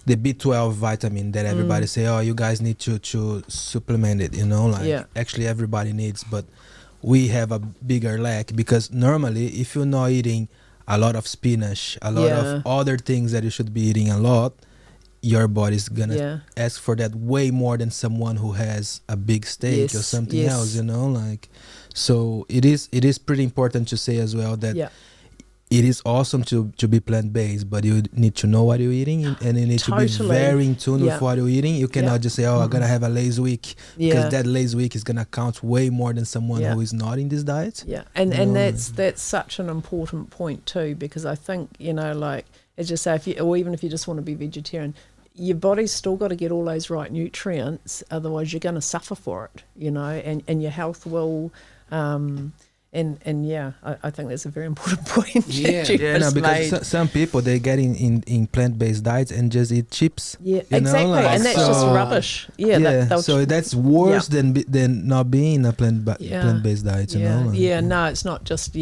the B12 vitamin that everybody say, you guys need to supplement it, actually everybody needs, but we have a bigger lack because normally if you're not eating a lot of spinach, a lot of other things that you should be eating a lot, your body's gonna ask for that way more than someone who has a big steak or something else, so it is pretty important to say as well that it is awesome to be plant-based, but you need to know what you're eating and you need to be very in tune with what you're eating. You cannot just say, I'm gonna have a lazy week, because that lazy week is gonna count way more than someone who is not in this diet. And that's such an important point too, because I think, like, as you say, even if you just want to be vegetarian, your body's still got to get all those right nutrients, otherwise you're going to suffer for it, and your health will I think that's a very important point. Because some people, they get in plant-based diets and just eat chips. And that's just rubbish. So that's worse than not being in a plant-based diet. No, it's not just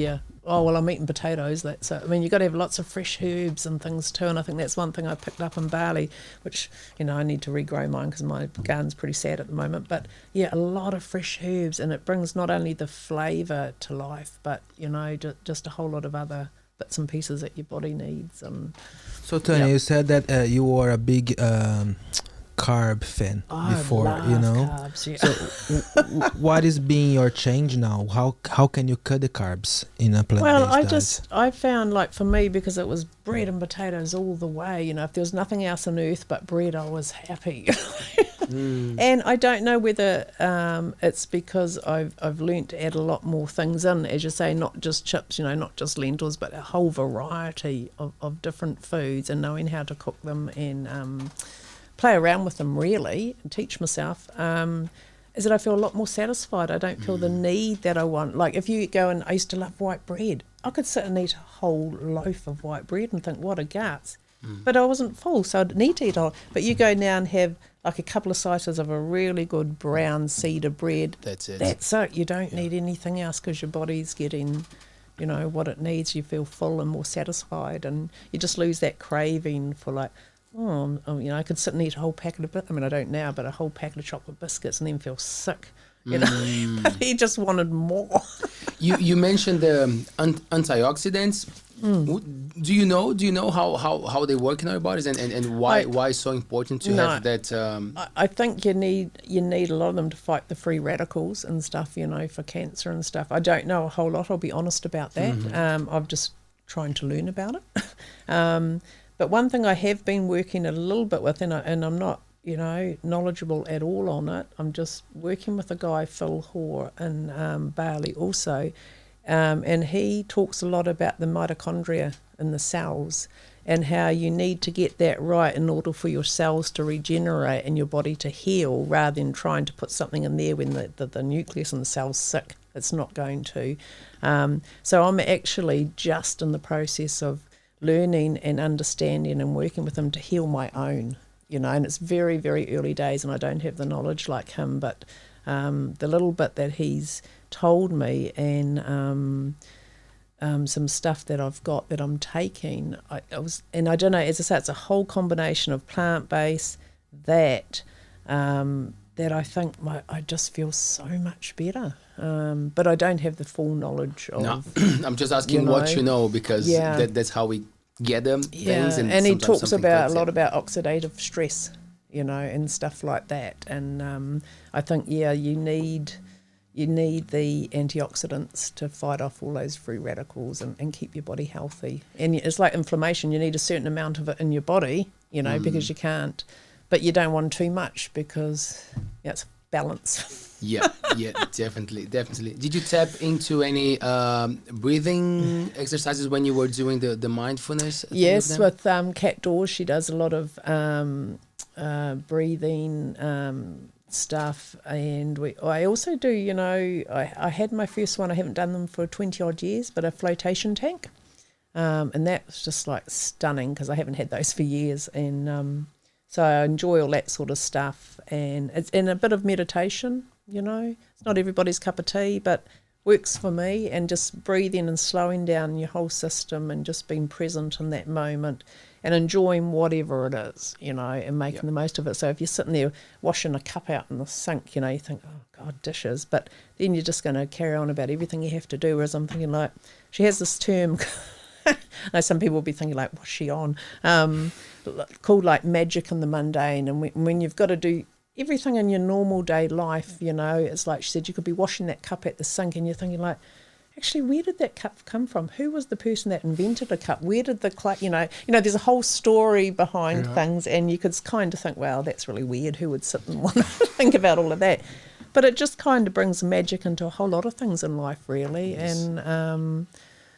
I'm eating potatoes. That's it. I mean, you've got to have lots of fresh herbs and things too, and I think that's one thing I picked up in Bali, which, I need to regrow mine because my garden's pretty sad at the moment, but a lot of fresh herbs, and it brings not only the flavour to life, but, just a whole lot of other bits and pieces that your body needs. And so, Tanya, you said that you were a big carb fan before, carbs, So what is being your change now? How can you cut the carbs in a plant-based diet? I found, like, for me, because it was bread and potatoes all the way, if there was nothing else on earth but bread, I was happy. And I don't know whether it's because I've learnt to add a lot more things in, as you say, not just chips, not just lentils, but a whole variety of different foods, and knowing how to cook them and play around with them really and teach myself, is that I feel a lot more satisfied. I don't feel the need that I want. Like, if you go and I used to love white bread, I could sit and eat a whole loaf of white bread and think, what a guts. But I wasn't full, so I'd need to eat all. But you go now and have like a couple of slices of a really good brown cedar bread. That's it. You don't need anything else because your body's getting, what it needs. You feel full and more satisfied, and you just lose that craving for, like, I could sit and eat a whole packet of, I don't now, but a whole packet of chocolate biscuits and then feel sick, but he just wanted more. You mentioned the antioxidants. Do you know how they work in our bodies and why it's so important to have that? I think you need a lot of them to fight the free radicals and stuff, for cancer and stuff. I don't know a whole lot, I'll be honest about that. I'm just trying to learn about it. But one thing I have been working a little bit with, and I'm not, knowledgeable at all on it. I'm just working with a guy, Phil Hoare, in Bali also, and he talks a lot about the mitochondria in the cells and how you need to get that right in order for your cells to regenerate and your body to heal, rather than trying to put something in there when the nucleus in the cell's sick. It's not going to. So I'm actually just in the process of learning and understanding and working with him to heal my own, and it's very, very early days and I don't have the knowledge like him, but the little bit that he's told me and some stuff that I've got that I'm taking, I don't know, as I say, it's a whole combination of plant-based that I think I just feel so much better. But I don't have the full knowledge of... No, I'm just asking what you know, because that's how we get them things. And he talks about a lot about oxidative stress, and stuff like that. And I think, you need the antioxidants to fight off all those free radicals and keep your body healthy. And it's like inflammation. You need a certain amount of it in your body, because you can't... But you don't want too much because it's balance. yeah, definitely. Did you tap into any breathing exercises when you were doing the mindfulness? Yes, with Kat Dawes, she does a lot of breathing stuff, and I also do. I had my first one. I haven't done them for 20 odd years, but a flotation tank, and that was just like stunning because I haven't had those for years, and. So I enjoy all that sort of stuff, and it's in a bit of meditation, It's not everybody's cup of tea, but works for me, and just breathing and slowing down your whole system and just being present in that moment and enjoying whatever it is, and making the most of it. So if you're sitting there washing a cup out in the sink, you think, oh, God, dishes, but then you're just going to carry on about everything you have to do, whereas I'm thinking like, she has this term... Now some people will be thinking like, what's she on? Called like magic in the mundane. And when you've got to do everything in your normal day life, it's like she said, you could be washing that cup at the sink and you're thinking like, actually, where did that cup come from? Who was the person that invented a cup? Where did the there's a whole story behind things, and you could kind of think, well, that's really weird. Who would sit and want to think about all of that? But it just kind of brings magic into a whole lot of things in life, really. Yes.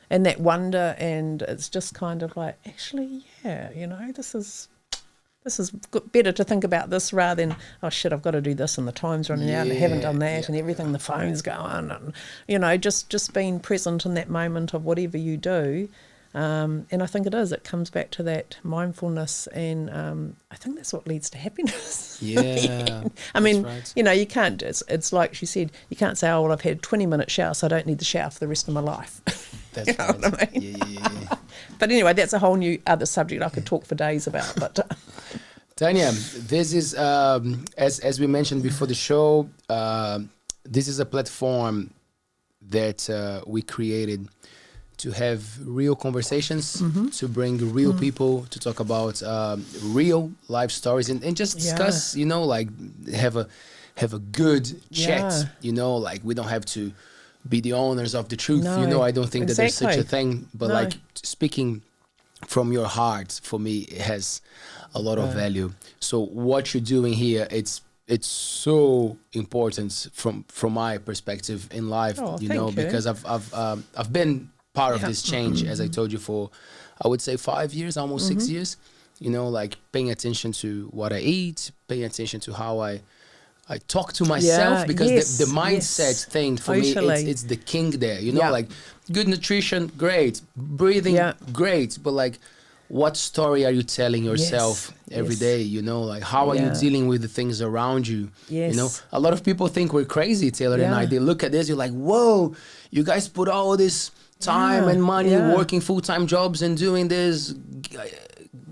And that wonder, and it's just kind of like, actually, this is better to think about this rather than, oh shit, I've got to do this and the time's running out and I haven't done that and everything, the phone's going, and just being present in that moment of whatever you do. And I think it comes back to that mindfulness, and I think that's what leads to happiness. Yeah. I mean, right. You can't, it's like she said, you can't say, oh, well, I've had a 20-minute shower, so I don't need the shower for the rest of my life. That's you know right. what I mean? Yeah. But anyway, that's a whole new other subject I could talk for days about. But Tanya, this is, as we mentioned before the show, this is a platform that we created to have real conversations, to bring real people, to talk about real life stories, and just discuss, like have a good chat, like we don't have to be the owners of the truth. No, I don't think that there's such a thing, but No. like speaking from your heart, for me, it has a lot of value. So what you're doing here, it's so important from my perspective in life, because I've been part of this change, as I told you, for I would say 5 years, almost 6 years, like paying attention to what I eat, paying attention to how I talk to myself, because the mindset thing for me, it's the king there, like good nutrition, great, breathing, great, but like what story are you telling yourself every day, like how are you dealing with the things around you? A lot of people think we're crazy, Taylor and I. They look at this, you're like, whoa, you guys put all this time and money working full-time jobs and doing this,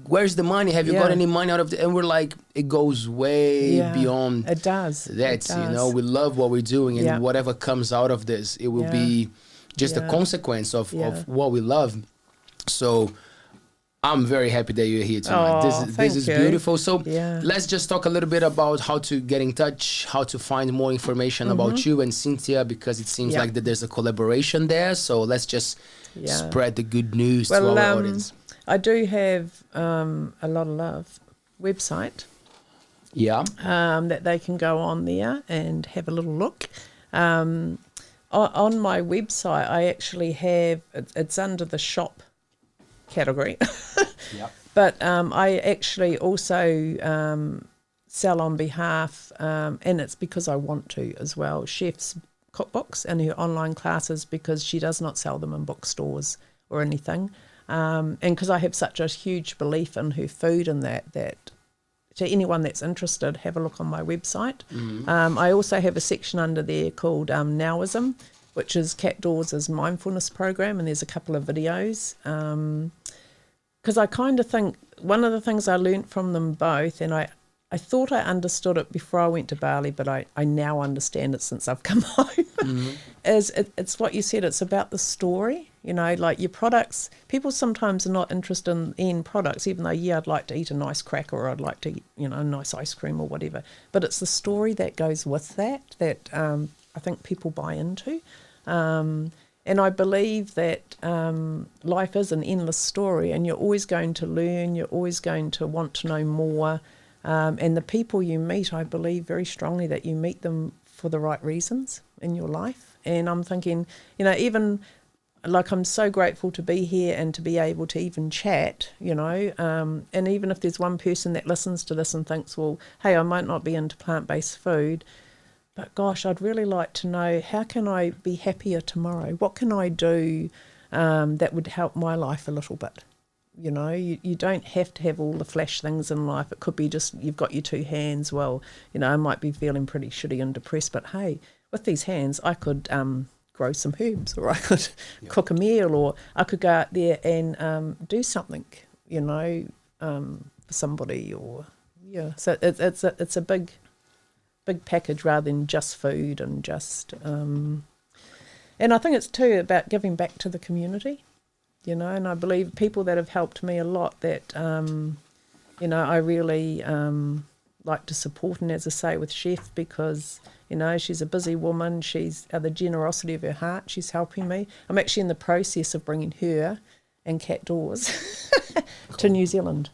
where's the money? Have you got any money out of it? And we're like, it goes way beyond it does that. We love what we're doing, and whatever comes out of this, it will be just a consequence of what we love. So I'm very happy that you're here tonight. This is beautiful. So let's just talk a little bit about how to get in touch, how to find more information about you and Cynthia, because it seems like that there's a collaboration there. So let's just spread the good news to our audience. I do have a lot of love website. That they can go on there and have a little look. On my website, I actually have, it's under the shop category. But I actually also sell on behalf, and it's because I want to as well, chefs' cookbooks and her online classes, because she does not sell them in bookstores or anything. And because I have such a huge belief in her food and that to anyone that's interested, have a look on my website. I also have a section under there called Nowism, which is Kat Dawes' mindfulness program, and there's a couple of videos. Because I kind of think one of the things I learnt from them both, and I thought I understood it before I went to Bali, but I now understand it since I've come home, is it's what you said, it's about the story. You know, like your products, people sometimes are not interested in end products, even though, yeah, I'd like to eat a nice cracker or I'd like to eat, you know, a nice ice cream or whatever. But it's the story that goes with that I think people buy into. And I believe that life is an endless story, and you're always going to learn, you're always going to want to know more. And the people you meet, I believe very strongly that you meet them for the right reasons in your life. And I'm thinking, you know, even like I'm so grateful to be here and to be able to even chat, you know, and even if there's one person that listens to this and thinks, well, hey, I might not be into plant-based food, but gosh, I'd really like to know, how can I be happier tomorrow? What can I do that would help my life a little bit? You know, you don't have to have all the flash things in life. It could be just you've got your two hands. Well, you know, I might be feeling pretty shitty and depressed, but hey, with these hands, I could grow some herbs, or I could cook a meal, or I could go out there and do something, you know, for somebody, or So it's a big package rather than just food and just. And I think it's too about giving back to the community, you know. And I believe people that have helped me a lot that, you know, I really like to support. And as I say with Chef, because you know, she's a busy woman. She's the generosity of her heart. She's helping me. I'm actually in the process of bringing her and Kat Dawes to New Zealand.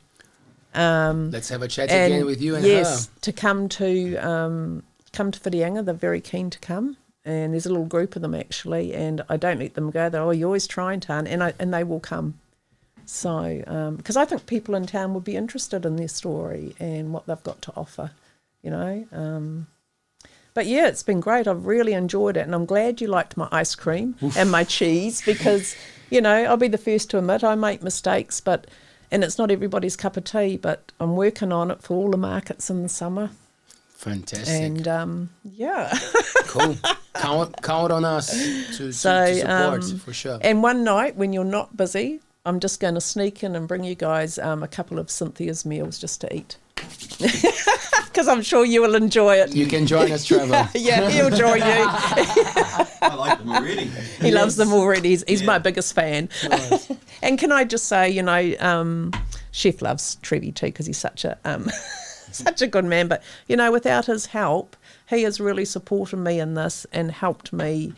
Let's have a chat again with you and her. Yes, to come to Whitianga. They're very keen to come, and there's a little group of them actually. And I don't let them go. They're, oh, you're always trying, Tan, and they will come. So, because I think people in town would be interested in their story and what they've got to offer, you know. But yeah, it's been great. I've really enjoyed it, and I'm glad you liked my ice cream and my cheese, because, you know, I'll be the first to admit I make mistakes, and it's not everybody's cup of tea, but I'm working on it for all the markets in the summer. Fantastic. And yeah. Cool. Count on us to support, for sure. And one night when you're not busy, I'm just going to sneak in and bring you guys a couple of Cynthia's meals just to eat. Because I'm sure you will enjoy it. You can join us, Trevor. Yeah, he'll join you. I like them already. He loves them already. He's my biggest fan. Nice. And can I just say, you know, Chef loves Trevi too, because he's such a such a good man. But, you know, without his help, he has really supported me in this and helped me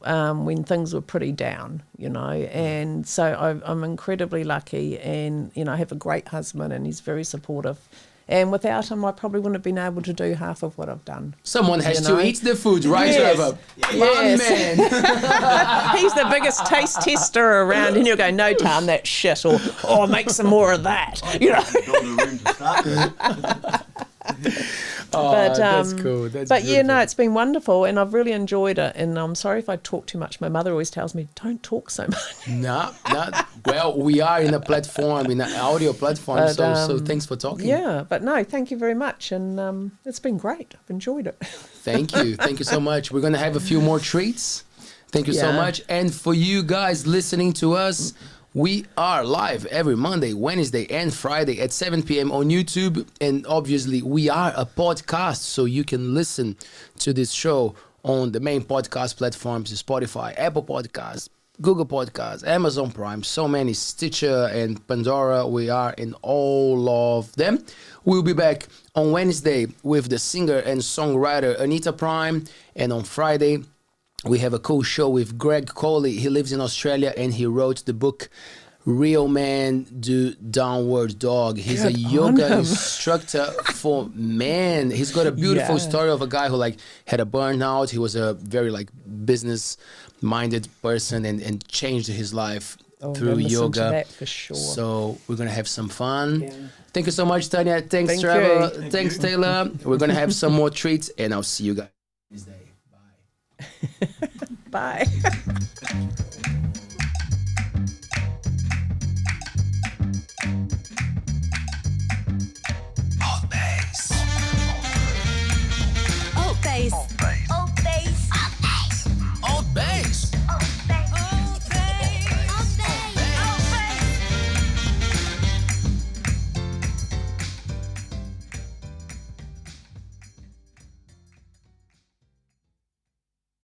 when things were pretty down, you know. And so I'm incredibly lucky, and, you know, I have a great husband and he's very supportive. And without him, I probably wouldn't have been able to do half of what I've done. Someone has to eat the food, right, Trevor? Yes. My man. He's the biggest taste tester around, and you'll go, no, Tan, that's shit, or oh, make some more of that. You know. Got the room to start with. Oh, that's cool. That's but yeah, no, beautiful. it's been wonderful, and I've really enjoyed it. And I'm sorry if I talk too much. My mother always tells me, don't talk so much. No. Well, we are in a platform, in an audio platform, But, so thanks for talking. Yeah, but no, thank you very much, and it's been great. I've enjoyed it. Thank you so much. We're gonna have a few more treats. Thank you so much. And for you guys listening to us, we are live every Monday, Wednesday, and Friday at 7 p.m. on YouTube. And obviously, we are a podcast, so you can listen to this show on the main podcast platforms: Spotify, Apple Podcasts, Google Podcasts, Amazon Prime, so many, Stitcher and Pandora. We are in all of them. We'll be back on Wednesday with the singer and songwriter Anita Prime. And on Friday, we have a cool show with Greg Coley. He lives in Australia and he wrote the book Real Men Do Downward Dog. He's a yoga instructor for men. He's got a beautiful story of a guy who had a burnout. He was a very business minded person and changed his life through yoga. To that for sure. So we're gonna have some fun. Yeah. Thank you so much, Tanya. Thanks, Thank Trevor. you. Thanks, Taylor. We're gonna have some more treats, and I'll see you guys Wednesday. Bye. Bye.